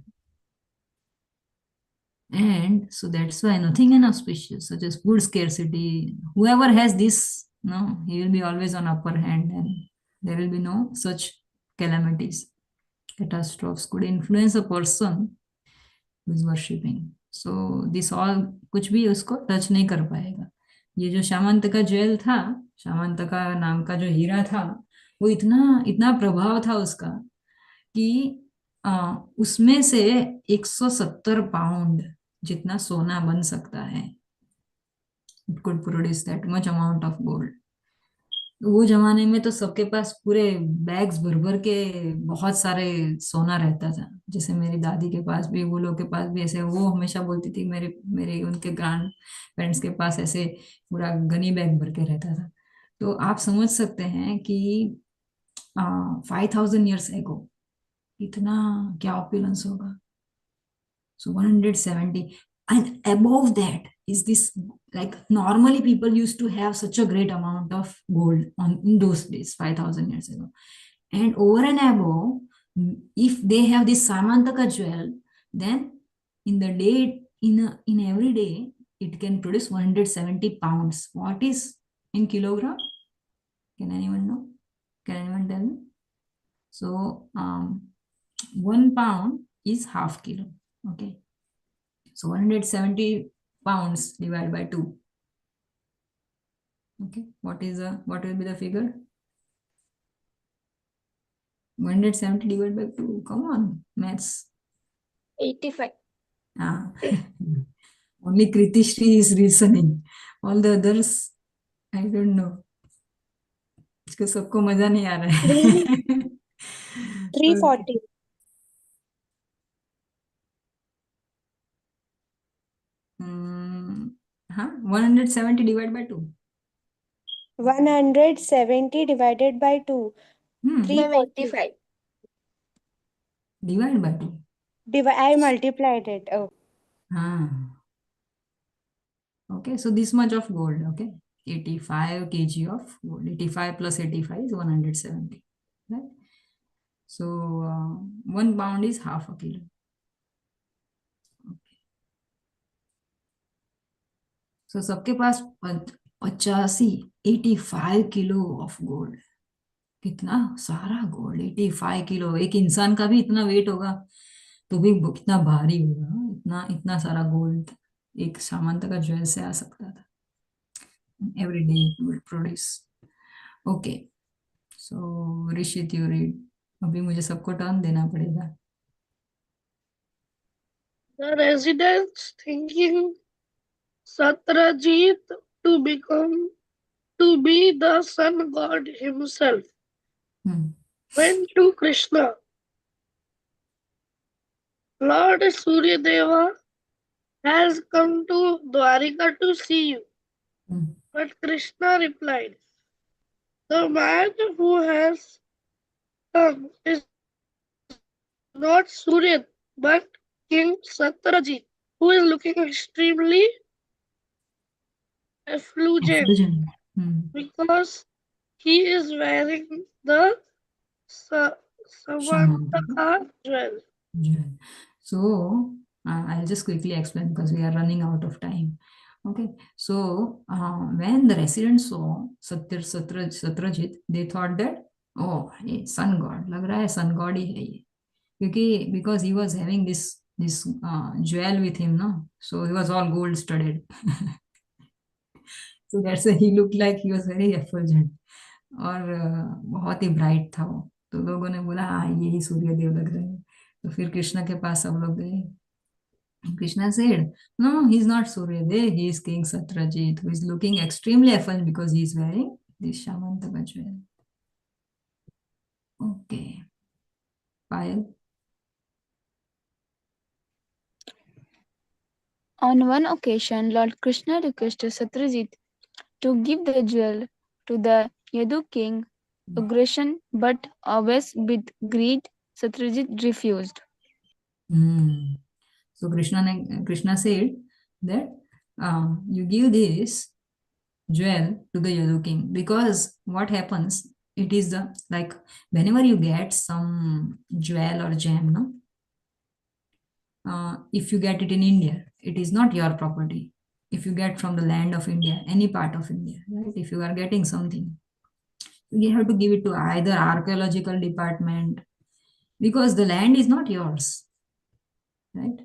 And so that's why nothing inauspicious, such as food scarcity, whoever has this, no, he will be always on upper hand, and there will be no such calamities, catastrophes could influence a person who is worshipping. So this all कुछ भी उसको touch नहीं कर पाएगा. ये जो शामंतका jail था, शामंतका नाम का जो हीरा था, वो इतना प्रभाव था उसका कि उसमें से 170 पाउंड जितना सोना बन सकता है. It could produce that much amount of gold. वो जमाने में तो सबके पास पूरे बैग्स भर भर के बहुत सारे सोना रहता था. जैसे मेरी दादी के पास भी, वो लोग के पास भी ऐसे, वो हमेशा बोलती थी मेरे उनके ग्रैंड पेरेंट्स के पास ऐसे पूरा गनी बैग भर के रहता था. तो आप समझ सकते हैं कि 5000 years ago इतना क्या opulence होगा. So 170, and above that is this, like normally people used to have such a great amount of gold in those days 5000 years ago, and over and above, if they have this Samantaka jewel, then in the day, in every day it can produce 170 pounds. What is in kilogram? Can anyone know? Can anyone tell me? So 1 pound is half kilo. Okay, so 170 pounds divided by 2. Okay, what will be the figure? 170 divided by 2. Come on, maths. 85. Only Kritishri is reasoning. All the others, I don't know. इसको सबको मजा नहीं आ रहा है. 340. हाँ, 170 divided by 2. 170 divided by 2. 385. Divided by 2. I multiplied it. Oh. Okay, so this much of gold. Okay, 85 kg of gold. 85 plus 85 is 170. Right? So 1 pound is half a kilo. Okay. So सबके पास 85 kilo of gold. कितना सारा gold. 85 kilo. एक इंसान का भी इतना wait होगा तो भी कितना भारी होगा. इतना सारा गोल्ड एक सामंत का ज्वेल से आ सकता था. Every day it would produce. Okay, so Rishit, you read. अभी मुझे सबको टर्न देना पड़ेगा. The residents, thinking Satrajit to be the sun god himself, went to Krishna. Lord Suryadeva has come to Dwarika to see you. But Krishna replied, the man who has come is not Surya, but King Satrajit, who is looking extremely effulgent because he is wearing the Samantaka jewel. So I'll just quickly explain because we are running out of time. Okay, so when the residents saw Satrajit, they thought that, oh, ये sun god, लग रहा है sun god ही है ये, क्योंकि because he was having this jewel with him, no, so he was all gold studded. So that's why he looked like he was very effulgent और बहुत ही bright था वो. तो लोगों ने बोला हाँ यही सूर्य देव लग रहे हैं. तो फिर कृष्णा के पास सब लोग गए. Krishna said, no, he's not Suryadev, he is King Satrajit, who is looking extremely effulgent because he is wearing this Shamantaka jewel. Okay. Payal. On one occasion, Lord Krishna requested Satyajit to give the jewel to the Yadu king Ugrasen, but always with greed, Satyajit refused. So Krishna said that you give this jewel to the Yadu king, because what happens, it is the like whenever you get some jewel or gem, no, if you get it in India, it is not your property. If you get from the land of India, any part of India, right? If you are getting something, you have to give it to either archaeological department, because the land is not yours, right?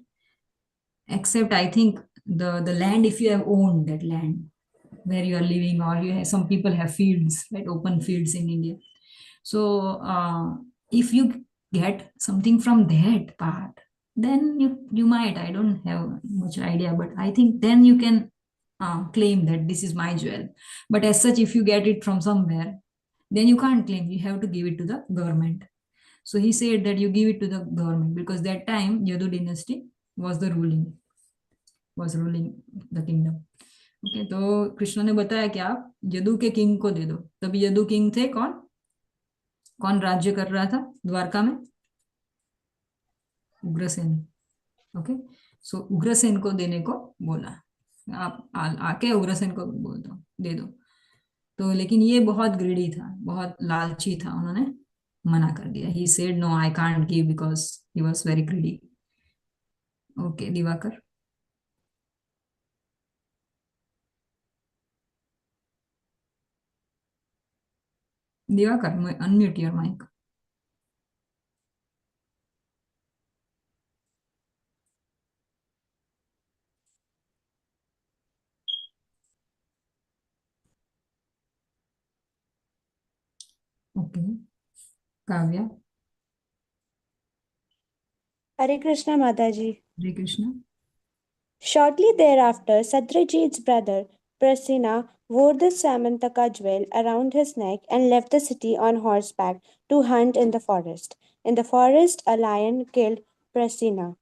Except I think the land, if you have owned that land where you are living, or you have, some people have fields, right? Open fields in India. So if you get something from that part, then you might, I don't have much idea, but I think then you can claim that this is my jewel. But as such, if you get it from somewhere, then you can't claim, you have to give it to the government. So he said that you give it to the government, because that time Yadu dynasty was ruling the kingdom. Okay, तो कृष्ण ने बताया कि आप यदु के king को दे दो. तभी Yadu king थे कौन कौन राज्य कर रहा था द्वारका में? उग्रसेन. ओके, सो उग्रसेन को देने को बोला, आप आके उग्रसेन को बोल दो, दे दो. तो लेकिन ये बहुत ग्रीडी था, बहुत लालची था, उन्होंने मना कर दिया. He said no, I can't give because he was very greedy. Okay, Diwakar. Diwakar, unmute your mic. Okay, Kavya. Hare Krishna Mataji. Hare Krishna. Shortly thereafter, Satyajit's brother Prasena wore the Samantaka jewel around his neck and left the city on horseback to hunt in the forest. In the forest, a lion killed Prasena.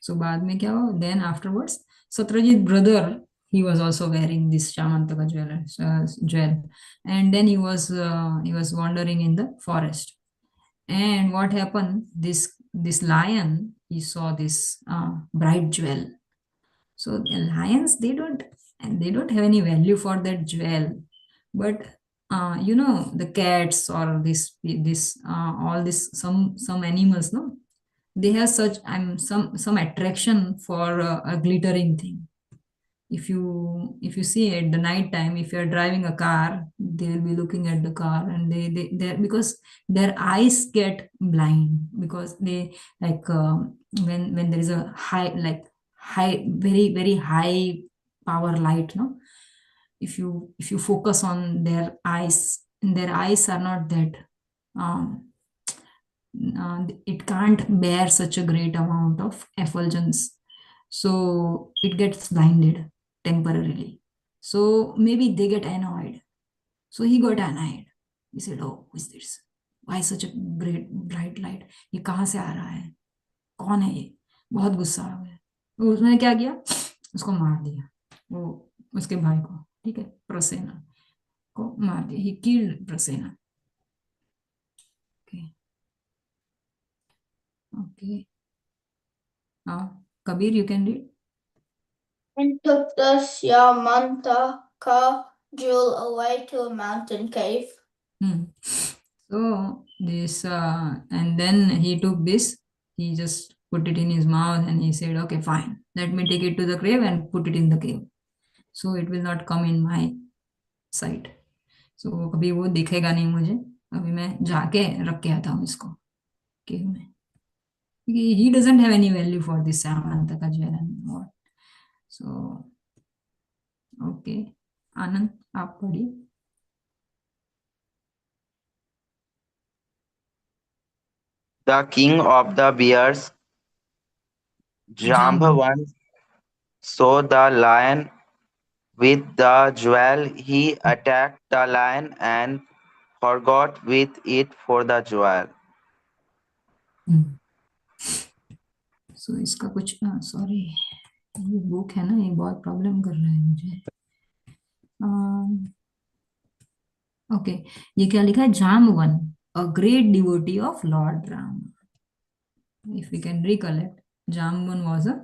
So बाद में क्या हुआ? Then afterwards, Satyajit brother, he was also wearing this Samantaka jewel, and then he was wandering in the forest. And what happened? This lion, he saw this bright jewel. So the lions, they don't have any value for that jewel, but the cats or all this some animals, no, they have such some attraction for a glittering thing. If you see at the night time, if you're driving a car, they'll be looking at the car, and they because their eyes get blind, because they like when there is a high very very high power light, no, if you focus on their eyes, and their eyes are not that it can't bear such a great amount of effulgence, so it gets blinded temporarily. So maybe they get annoyed. So he got annoyed. He said, oh, who is this? Why such a great bright light? ये कहाँ से आ रहा है? कौन है ये? बहुत गुस्सा आ गया. तो उसने क्या किया? उसको मार दिया, वो उसके भाई को, ठीक है, प्रसेना को मार दिया. He killed Prasena. Okay. Kabir, you can read. And took the Samantaka jewel away to a mountain cave. So this, and then he took this, he just put it in his mouth, and he said, okay, fine, let me take it to the cave and put it in the cave. So it will not come in my sight. So कभी वो दिखेगा नहीं मुझे, अभी मैं जाके रख के आता हूँ इसको केव में. He doesn't have any value for this Samantaka jewel anymore. So, okay. Anand, आप पढ़िए. The king of the bears, Jambhavan, saw the lion with the jewel. He attacked the lion and forgot with it for the jewel. सो इसका कुछ sorry, ये book है ना, ये बहुत problem कर रहा है मुझे। ओके, ये क्या लिखा है? Jambavan, a great devotee of Lord Ram. If we can recollect, Jamban was a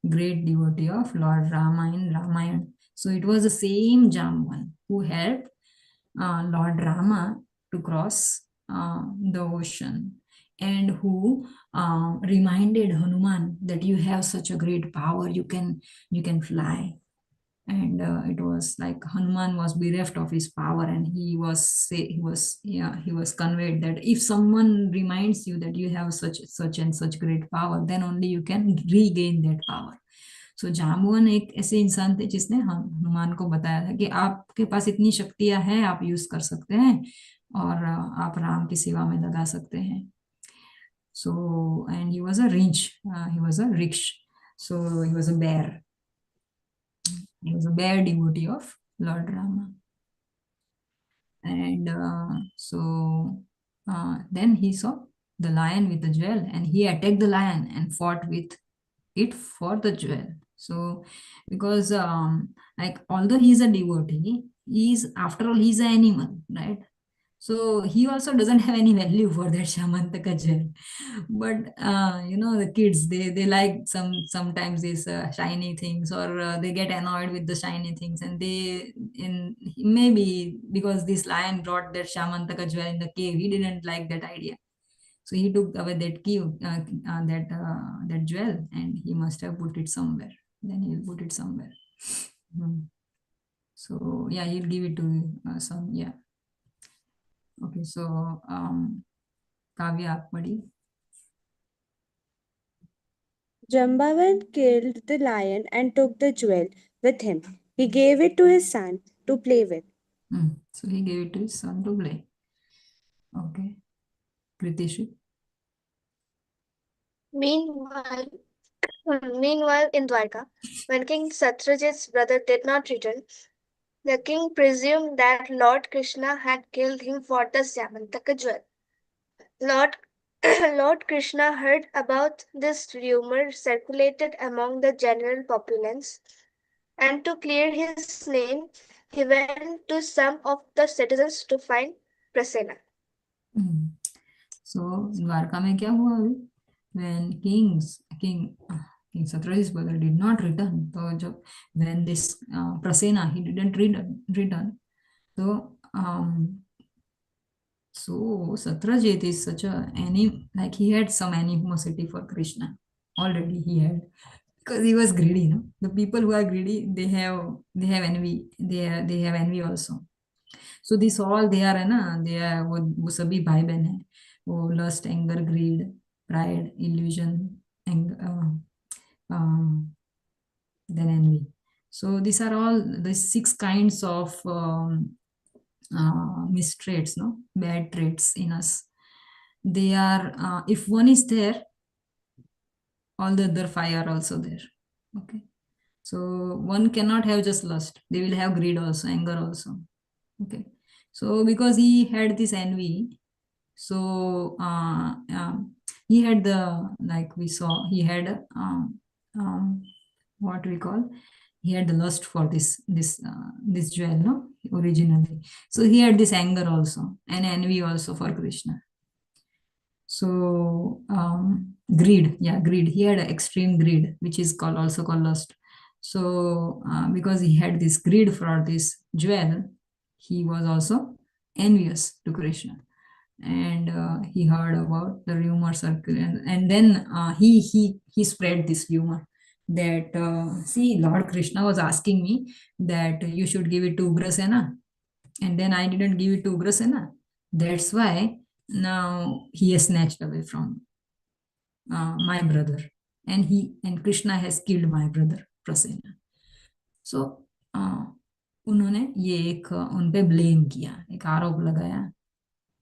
great devotee of Lord Rama in Ramayana. So it was the same Jamban who helped Lord Rama to cross the ocean, and who reminded Hanuman that you have such a great power, you can fly. And it was like Hanuman was bereft of his power, and he was conveyed that if someone reminds you that you have such and such great power, then only you can regain that power. So Jambavan एक ऐसे इंसान थे जिसने हनुमान को बताया था कि आपके पास इतनी शक्तियां हैं, आप यूज कर सकते हैं और आप राम की सेवा में लगा सकते हैं. So and he was a rich, so he was a bear. He was a bear devotee of Lord Rama. And then he saw the lion with the jewel, and he attacked the lion and fought with it for the jewel. So because like although he's a devotee, after all he's an animal, right? So he also doesn't have any value for that Shamantaka jewel. But the kids, they like sometimes these shiny things, or they get annoyed with the shiny things, and maybe because this lion brought that Shamantaka jewel in the cave, he didn't like that idea. So he took away that key, that jewel, and he must have put it somewhere. Then he'll put it somewhere. So yeah, he'll give it to some. Yeah. Okay. So Kavya, aap padhiye. Jambavan killed the lion and took the jewel with him. He gave it to his son to play with. So he gave it to his son to play. Okay. Kritishu. Meanwhile, in Dwarka, when King Satyajit's brother did not return, the king presumed that Lord Krishna had killed him for the Samantaka jewel. Lord Krishna heard about this rumor circulated among the general populace, and to clear his name, he went to some of the citizens to find Prasenna. So Dwarka में क्या हुआ अभी? When King Satyajit's brother did not return, so when this Prasenna, he didn't return, so Satyajit is such like he had some animosity for Krishna already. He had, because he was greedy. No, the people who are greedy, they have envy. They have envy also. So this all they are वो सभी भाई बहन हैं. वो lust, anger, greed, pride, illusion, then envy. So these are all the 6 kinds of mistraits, bad traits in us. They are, if one is there, all the other 5 are also there. Okay. So one cannot have just lust. They will have greed also, anger also. Okay. So because he had this envy, so he had like we saw, he had what we call, he had the lust for this jewel, originally. So he had this anger also, and envy also for Krishna. So greed. He had extreme greed, which is also called lust. So because he had this greed for this jewel, he was also envious to Krishna, and he heard about the rumor circulating, and then he spread this rumor that see, Lord Krishna was asking me that you should give it to Ugrasena, and then I didn't give it to Ugrasena. That's why now he has snatched away from my brother, and Krishna has killed my brother Prasenna. So उन्होंने ये एक उन पे blame किया, एक आरोप लगाया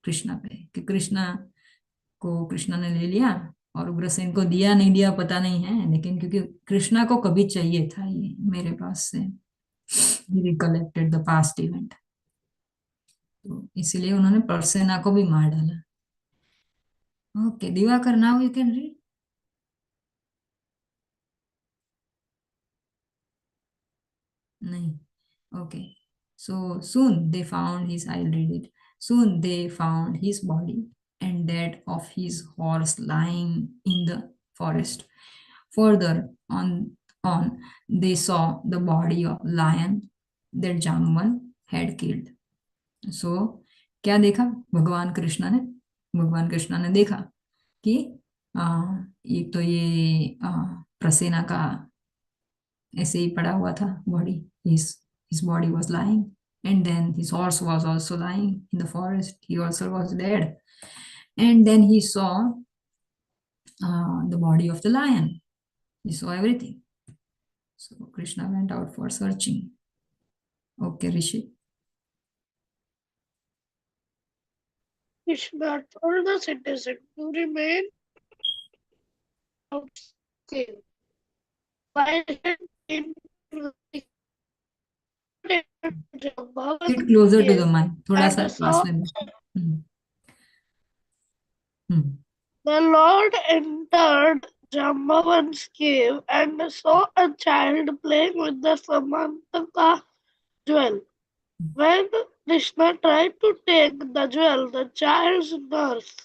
कृष्णा पे कि कृष्णा ने ले लिया और उग्रसेन को दिया नहीं दिया पता नहीं है, लेकिन क्योंकि कृष्णा को कभी चाहिए था ये मेरे पास से. He recollected the past event. तो इसीलिए उन्होंने परसेना को भी मार डाला. Okay, Divakar, now you can read. नहीं. Okay. So soon they found his, I'll read it. Soon they found his body and that of his horse lying in the forest. Further on they saw the body of lion that Jamban had killed. So क्या देखा भगवान कृष्णा ने देखा कि एक तो ये प्रसेना का ऐसे ही पड़ा हुआ था body. his body was lying and then his horse was also lying in the forest. He also was dead. And then he saw the body of the lion. He saw everything. So Krishna went out for searching. Okay, Rishi. Krishna told the citizen to remain outside. While in Sit closer to the mic. थोड़ा सा and pass saw में. the Lord entered Jambavan's cave and saw a child playing with the Samantaka jewel. When Krishna tried to take the jewel, the child's nurse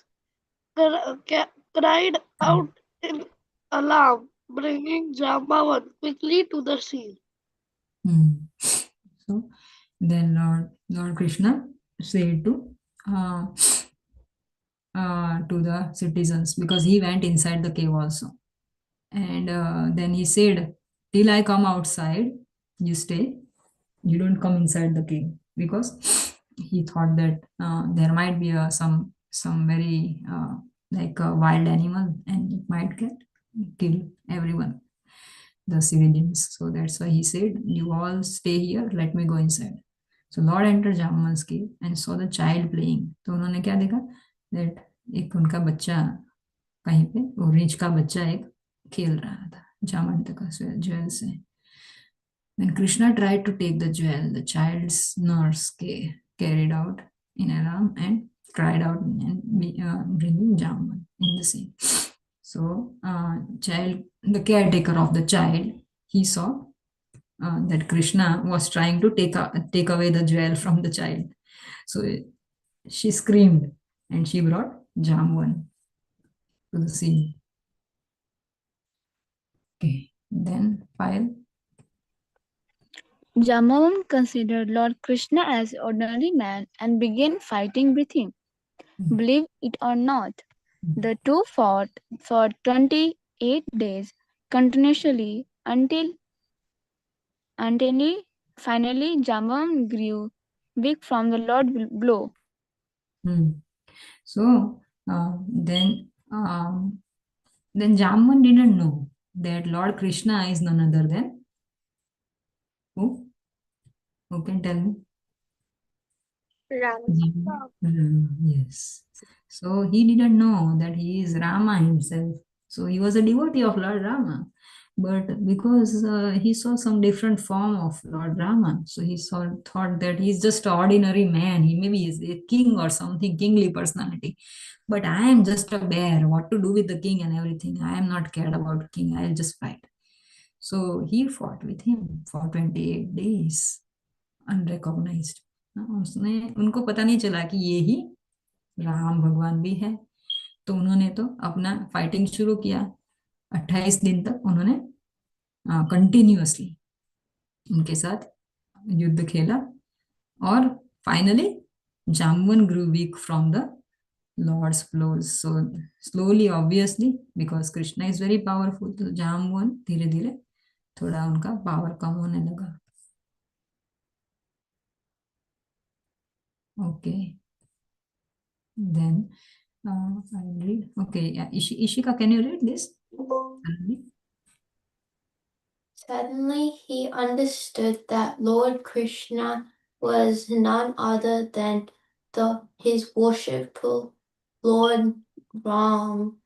cried out in alarm, bringing Jambavan quickly to the scene. So then Lord Krishna said to the citizens, because he went inside the cave also, and then he said, till I come outside, you stay, you don't come inside the cave, because he thought that there might be some very like a wild animal and it might kill everyone, the civilians. So that's why he said, you all stay here, let me go inside. So Lord entered Jamban's cave and saw the child playing. तो उन्होंने क्या देखा, that एक उनका बच्चा कहीं पे, वो रिच का बच्चा एक खेल रहा था जामवंत का ज्वेल से. When Krishna tried to take the jewel, the child's nurse carried out in alarm and cried out and bringing Jamban in the scene. So the caretaker of the child, he saw that Krishna was trying to take away the jewel from the child. So she screamed and she brought Jamban to the scene. Okay, then file. Jambavan considered Lord Krishna as an ordinary man and began fighting with him. Believe it or not, the two fought for 28 days continuously until finally Jambavan grew weak from the Lord's blow. So then Jamban didn't know that Lord Krishna is none other than who? Who can tell me? Rama. Yes. So he didn't know that he is Rama himself. So he was a devotee of Lord Rama. But because he saw some different form of Lord Rama, so he thought that he's just an ordinary man. He maybe is a king or something, kingly personality. But I am just a bear. What to do with the king and everything? I am not cared about king. I'll just fight. So he fought with him for 28 days, unrecognized. उसने उनको पता नहीं चला कि ये ही राम भगवान भी है. तो उन्होंने तो अपना फाइटिंग शुरू किया. 28 दिन तक उन्होंने कंटिन्यूअसली उनके साथ युद्ध खेला. और finally Jamban grew weak from the Lord's blows. So slowly, obviously, because Krishna is very powerful, तो Jamban धीरे धीरे थोड़ा उनका पावर कम होने लगा. Okay. Then I'll read. Okay, yeah. Ishika, can you read this? Suddenly he understood that Lord Krishna was none other than his worshipful Lord Ramchandra.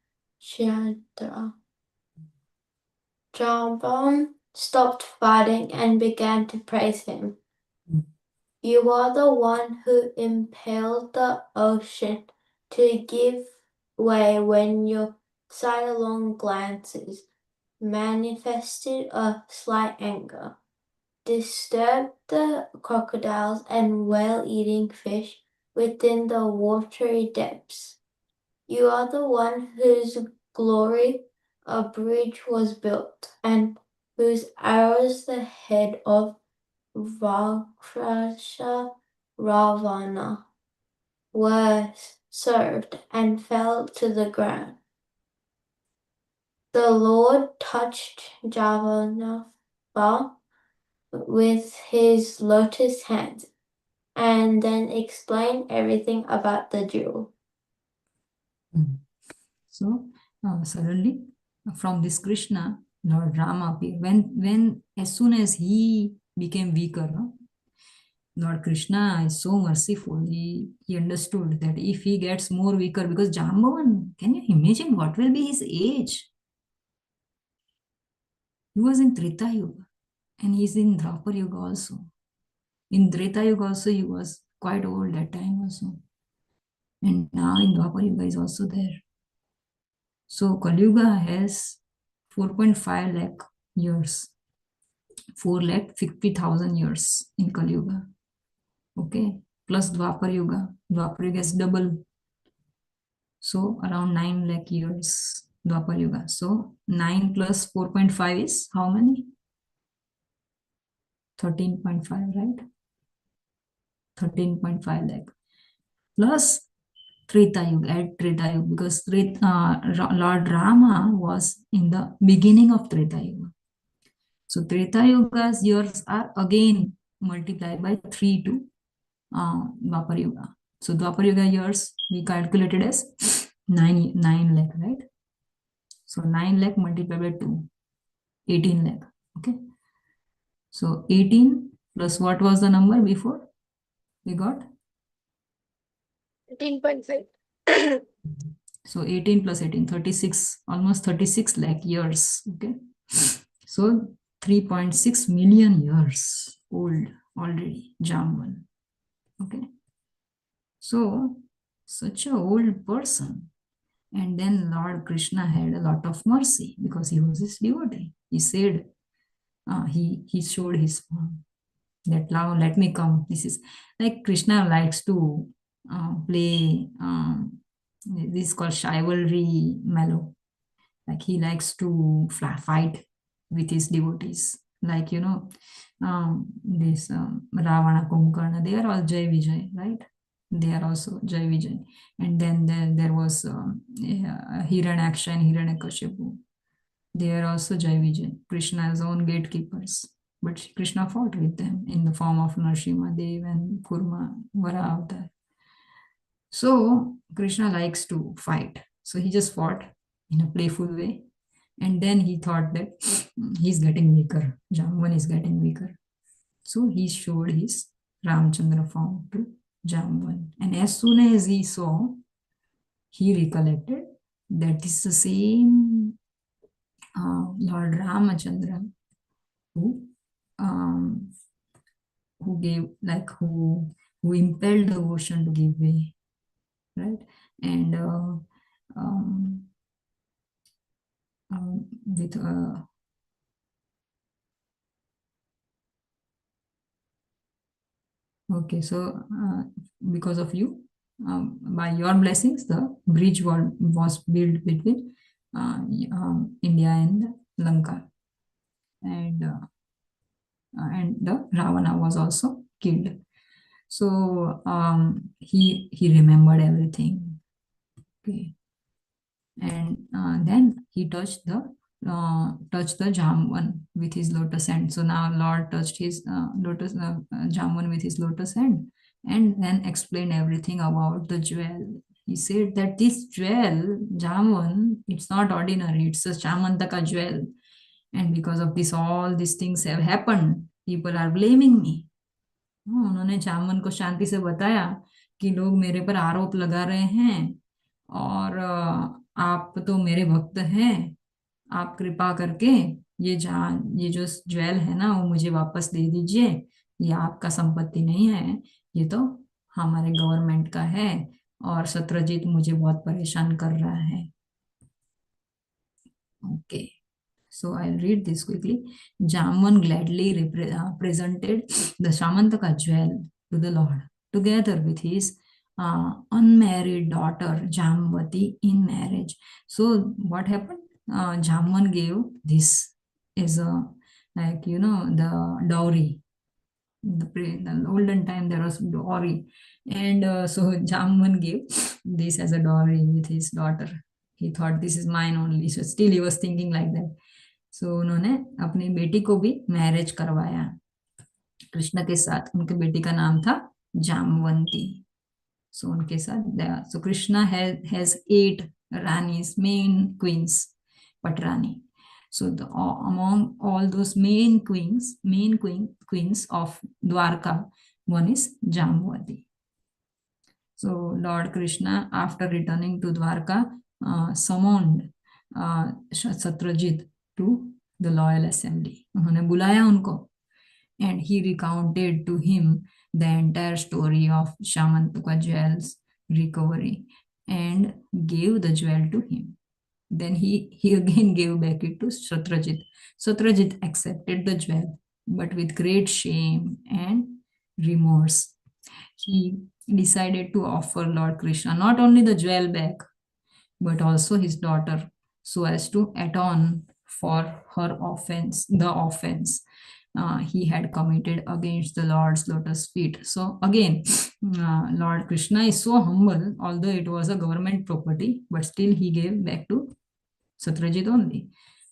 Jamban stopped fighting and began to praise him. You are the one who impelled the ocean to give way when your sidelong glances manifested a slight anger, disturbed the crocodiles and whale-eating fish within the watery depths. You are the one whose glory a bridge was built, and whose arrows the head of Vakrasha Ravana were served and fell to the ground. The Lord touched Javanava with his lotus hand and then explained everything about the jewel. So suddenly, from this Krishna, Lord Rama appeared. As soon as he became weaker, no? Lord Krishna is so merciful. He understood that if he gets more weaker, because Jambavan, can you imagine what will be his age? He was in Treta Yuga and he's in Dwapar Yuga also. In Treta Yuga also, he was quite old that time also. And now in Dwapar Yuga is also there. So Kali Yuga has 4.5 lakh years. 4,50,000 years in Kali Yuga. Okay. Plus Dwapar Yuga. Dwapar Yuga is double. So around 9 lakh years. Dwapar Yuga. So 9 plus 4.5 is how many? 13.5, right? 13.5 lakh. Plus Treta Yuga, add Treta Yuga, because Lord Rama was in the beginning of Treta Yuga. So Treta Yuga's years are again multiplied by 3 to Dwapar Yuga. So Dwapar Yuga years we calculated as 9 lakh, right? So 9 lakh multiplied by 2, 18 lakh. Okay. So 18 plus what was the number before? We got 13.5. so 18 plus 18, 36, almost 36 lakh years. Okay. So 3.6 million years old already, Jamban. Okay. So such a old person. And then Lord Krishna had a lot of mercy because he was his devotee. He said, he showed his form that now let me come. This is like Krishna likes to play, this is called chivalry mellow. Like he likes to fight with his devotees. Like, this Ravana, Kumbhakarna, they are all Jai Vijay, right? They are also Jai Vijay. And then there was Hiranyaksha and Hiranyakashipu. They are also Jai Vijay, Krishna's own gatekeepers. But Krishna fought with them in the form of Narasimha Dev and Kurma Vara Avatar. So Krishna likes to fight. So he just fought in a playful way. And then he thought that he's getting weaker. Jamban is getting weaker. So he showed his Ramchandra form to Jamban. And as soon as he saw, he recollected that is the same Lord Ramachandra who gave, like who impelled the ocean to give way, right? And with okay, so because of you, by your blessings, the bridge was built between India and Lanka, and the Ravana was also killed. So he remembered everything. Okay, and then he touched the Jamban with his lotus hand. So now Lord touched his Jamban with his lotus hand, and then explained everything about the jewel. He said that this jewel, Jamban, it's not ordinary, it's a Chamantaka jewel. And because of this, all these things have happened. People are blaming me. उन्होंने जामवन को शांति से बताया कि लोग मेरे पर आरोप लगा रहे हैं और आप तो मेरे भक्त हैं, आप कृपा करके ये जो ज्वेल है ना वो मुझे वापस दे दीजिए, ये आपका संपत्ति नहीं है, ये तो हमारे गवर्नमेंट का है और सत्रजीत मुझे बहुत परेशान कर रहा है. Okay, so I'll read this quickly. Jamwan gladly presented the Samantaka jewel to the Lord, together with his unmarried daughter Jamvati in marriage. So what happened? Jamwan gave this as a, like, you know, the dowry. The olden time there was dowry, and so Jamwan gave this as a dowry with his daughter. He thought this is mine only, so still he was thinking like that. So उन्होंने अपनी बेटी को भी marriage करवाया कृष्ण के साथ. उनके बेटी का नाम था जामवंती. So उनके साथ, so Krishna has 8 Ranis, main queens, Patrani. So among all those main queens of Dwarka, one is Jamvati. So Lord Krishna, after returning to Dwarka, summoned Satrajit to the loyal assembly. उन्होंने बुलाया उनको, and he recounted to him the entire story of Shamantaka jewel's recovery and gave the jewel to him. Then he again gave back it to Satrajit. Satrajit accepted the jewel, but with great shame and remorse. He decided to offer Lord Krishna not only the jewel back, but also his daughter, so as to atone for her offense, the offense he had committed against the Lord's lotus feet. So again, Lord Krishna is so humble, although it was a government property, but still he gave back to Satrajit only.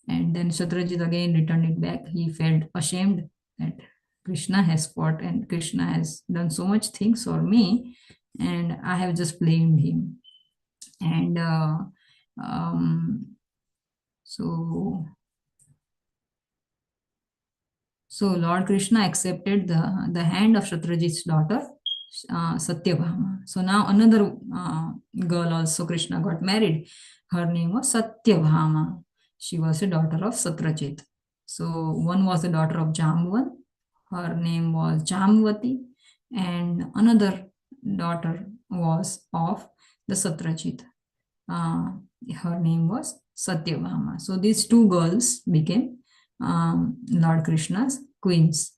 And then Satrajit again returned it back. He felt ashamed that Krishna has fought and Krishna has done so much things for me, and I have just blamed him. And so Lord Krishna accepted the hand of Satrajit's daughter, Satyabhama. So now another girl also Krishna got married. Her name was Satyabhama. She was a daughter of Satrajit. So one was the daughter of Jamvan. Her name was Jamvati, and another daughter was of the Satrajit. Her name was Satyabhama. So these 2 girls became Lord Krishna's queens.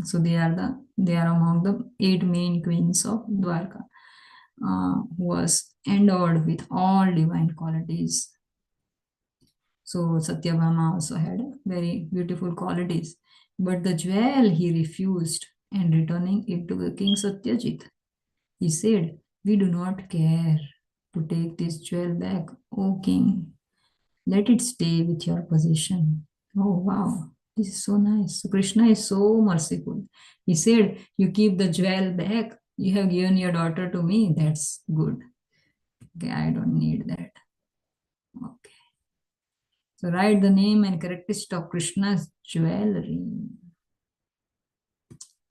So they are among the 8 main queens of Dwarka, who was endowed with all divine qualities. So Satyabhama also had very beautiful qualities, but the jewel he refused, and returning it to King Satyajit, he said, "We do not care to take this jewel back, O king. Let it stay with your possession." Oh wow, this is so nice. So Krishna is so merciful. He said, "You keep the jewel back. You have given your daughter to me. That's good. Okay, I don't need that." Okay. So write the name and characteristic of Krishna's jewelry.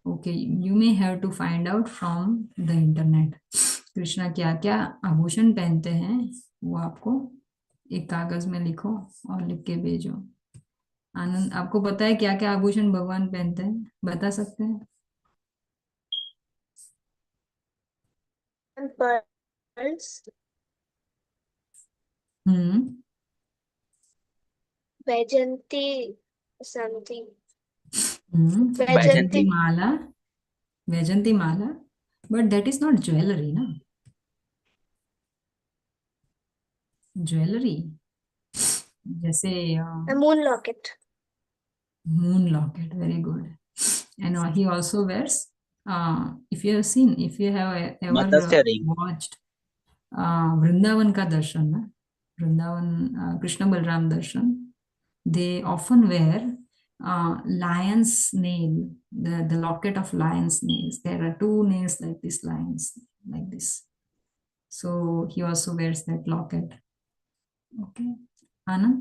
Okay, you may have to find out from the internet. Krishna क्या क्या आभूषण पहनते हैं वो आपको एक कागज में लिखो और लिख के भेजो. आनंद, आपको पता है क्या क्या आभूषण भगवान पहनते हैं? बता सकते हैं? Pearls, Vajanti something. Vajanti mala, but that is not jewelry, na? Jewelry, जैसे A moon locket. Moon locket, very good. And he also wears, if you have ever watched Vrindavan ka darshan, na? Vrindavan Krishna Balram darshan, they often wear lion's nail, the locket of lion's nails. There are 2 nails like this, lions like this. So he also wears that locket. Okay, Anand?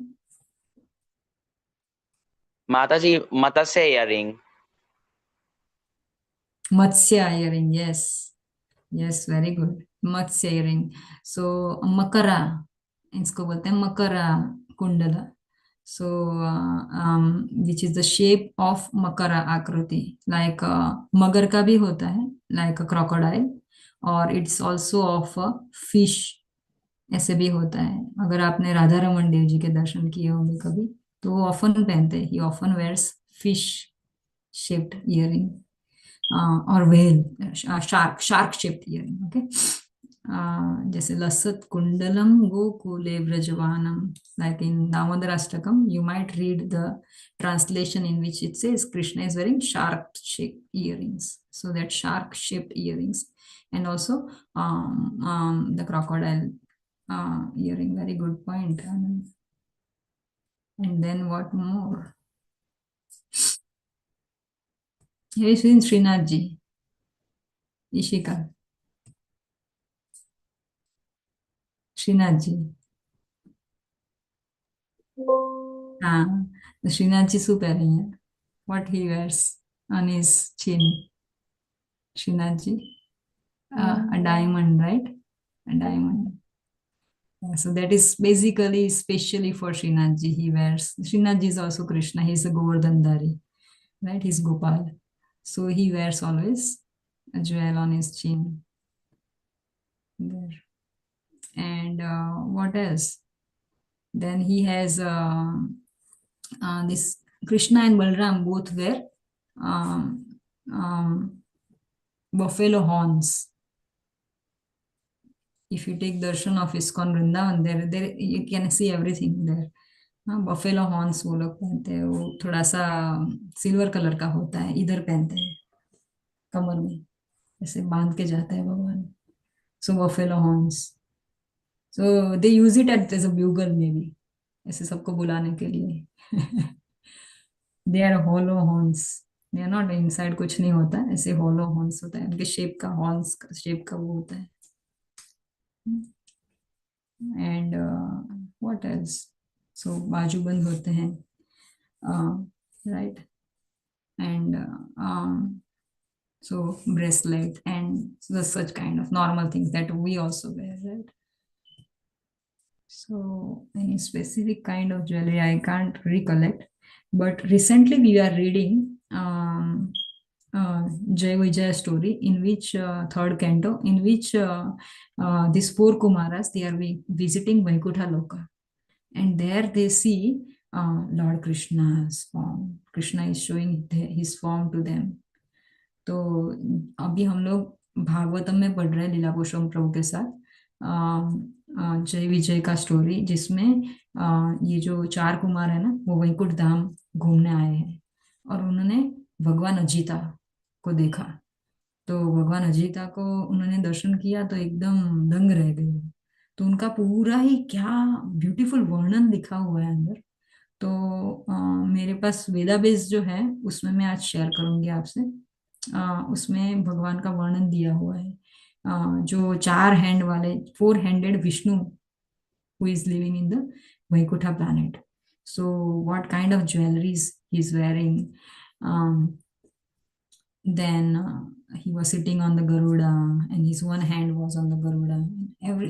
Mataji, Matsya earring. Matsya earring, yes. Yes, very good. Matsya earring. So Makara, इसको बोलते हैं मकरा Kundla. So which is the shape of makara akriti, like magar ka bhi hota hai, like a crocodile, or it's also of a fish, ऐसे भी होता है. अगर आपने राधा रमन देव जी के दर्शन किए होंगे कभी, तो वो ऑफन पहनते हैं. He often wears fish shaped earring, और whale, shark shaped earring. Okay, जैसे लसत कुंडलम गोकुले व्रजवानम, like in Damodar Ashtakam, you might read the translation in which it says Krishna is wearing shark-shaped earrings. So that shark-shaped earrings, and also the crocodile earring. Very good point. And then what more? Have you seen Srinathji? Ishika. Srinathji. The Srinathji superior. What he wears on his chin? Srinathji. A diamond, right? A diamond. Yeah, so that is basically specially for Srinathji. He wears. Srinathji is also Krishna. He's a Govardhandari, right? He's Gopal. So he wears always a jewel on his chin. There. And what else? Then he has this Krishna and Balram both wear buffalo horns. If you take darshan of ISKCON Vrindavan, there you can see everything there. Buffalo horns वो लोग पहनते हैं. वो थोड़ा सा silver colour का होता है. इधर पहनते हैं कमर में, ऐसे बांध के जाता है भगवान. So buffalo horns. So they use it as a bugle, maybe, ऐसे सबको बुलाने के लिए. They are hollow horns. They are not inside, कुछ नहीं होता, ऐसे होलो हॉर्न्स होता है. उनके शेप का, हॉर्न्स शेप का वो होता है. And what else? सो बाजूबंद होते हैं, right? And so bracelet and such kind of normal things that we also wear, right? So any specific kind of jewelry I can't recollect, but recently we are reading Jai Vijaya story, in which third canto, in which these four Kumaras, they are visiting Vaikuntha Loka, and there they see Lord Krishna's form. Krishna is showing his form to them. तो अभी हम लोग भागवतम में पढ़ रहे हैं लीला पुरुषोत्तम प्रभु के साथ जय विजय का स्टोरी, जिसमें ये जो चार कुमार है ना, वो वैकुंठ धाम घूमने आए हैं और उन्होंने भगवान अजिता को देखा. तो भगवान अजिता को उन्होंने दर्शन किया तो एकदम दंग रह गए. तो उनका पूरा ही क्या ब्यूटीफुल वर्णन लिखा हुआ है अंदर. तो मेरे पास वेदाबेस जो है उसमें मैं आज शेयर करूंगी आपसे. उसमें भगवान का वर्णन दिया हुआ है. जो चार हैंड वाले, 4 handed Vishnu who is living in the Vaikuntha planet. So what kind of jewelries he's wearing. Then he was sitting on the Garuda and his one hand was on the Garuda.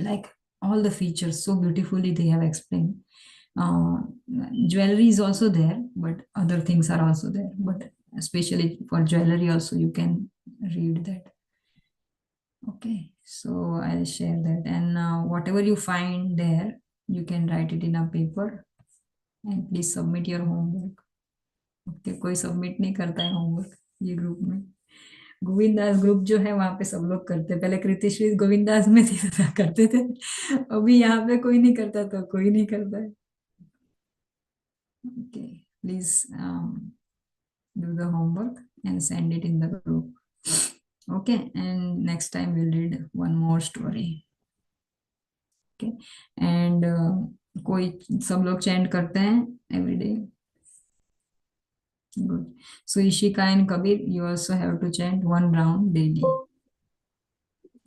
Like all the features so beautifully they have explained. Jewelry is also there, but other things are also there. But especially for jewelry also you can read that. Okay, so I'll share that, and whatever you find there, you can write it in a paper and please submit your homework. Okay, कोई submit नहीं करता है homework ये group में. Govindas group जो है वहां पे सब लोग करते. पहले कृतिश्री गोविंदास में करते थे, अभी यहाँ पे कोई नहीं करता, तो कोई नहीं करता है. Okay, please do the homework and send it in the group. Okay, and next time we'll read one more story. Okay, and कोई सब लोग chant करते हैं every day. Good. So Ishika and Kabir, you also have to chant 1 round daily.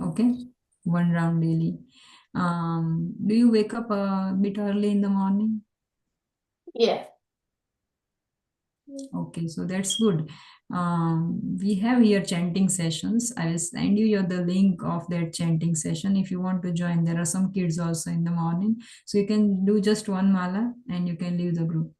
Okay, 1 round daily. Do you wake up a bit early in the morning? Yeah. Okay, so that's good. We have here chanting sessions. I will send you the link of that chanting session if you want to join. There are some kids also in the morning, so you can do just 1 mala and you can leave the group.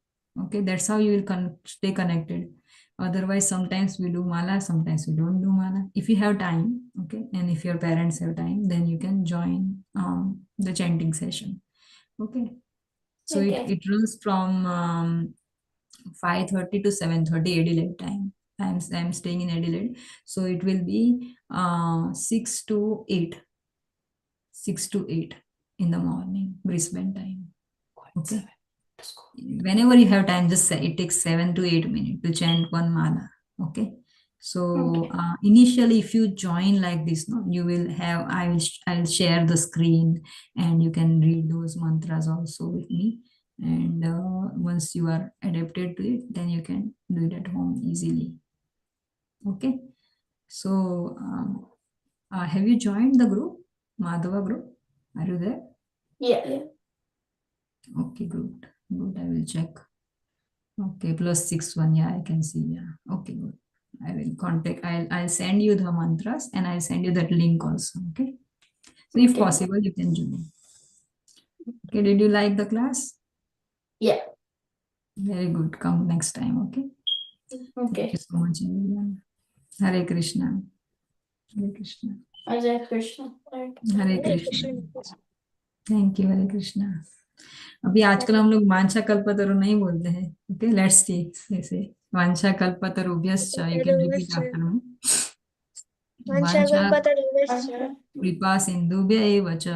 Okay, that's how you will stay connected. Otherwise, sometimes we do mala, sometimes we don't do mala. If you have time, okay, and if your parents have time, then you can join the chanting session. Okay, so Okay. it runs from 5:30 to 7:30 Adelaide time. I'm staying in Adelaide, so it will be 6 to 8 in the morning Brisbane time. Okay, whenever you have time, just say it takes 7 to 8 minutes to chant one mala. Okay, so initially if you join like this, no, you will have I'll share the screen and you can read those mantras also with me, and once you are adapted to it, then you can do it at home easily. Okay, so have you joined the group, Madhava group? Are you there? Yeah. Okay, good. I will check. Okay, +61. Yeah, I can see. Yeah. Okay, good. I will contact. I'll send you the mantras and I'll send you that link also. Okay. So if Okay. possible, you can join. Okay. Did you like the class? Yeah. Very good. Come next time. Okay. Thank Okay. you so much, everyone. Hare Krishna. Hare Krishna. Hare Krishna. Hare Krishna. Thank you Hare Krishna. अभी आजकल हम लोग वांछा कल्पतरु नहीं बोलते हैं. Okay, let's see. जैसे वांछा कल्पतरुभ्यश्च, you can repeat after me. वांछा कृपा सिन्धुभ्य एव च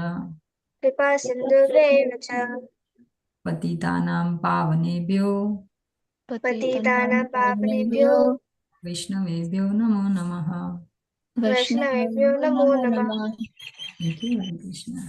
कृपा सिन्धुभ्येव च पतितानां पावनेभ्यो पतितानां पावनेभ्यो वैष्णवेभ्यो नमो नमः. वैष्णवेभ्यो नमो नमः. Thank you Hare Krishna.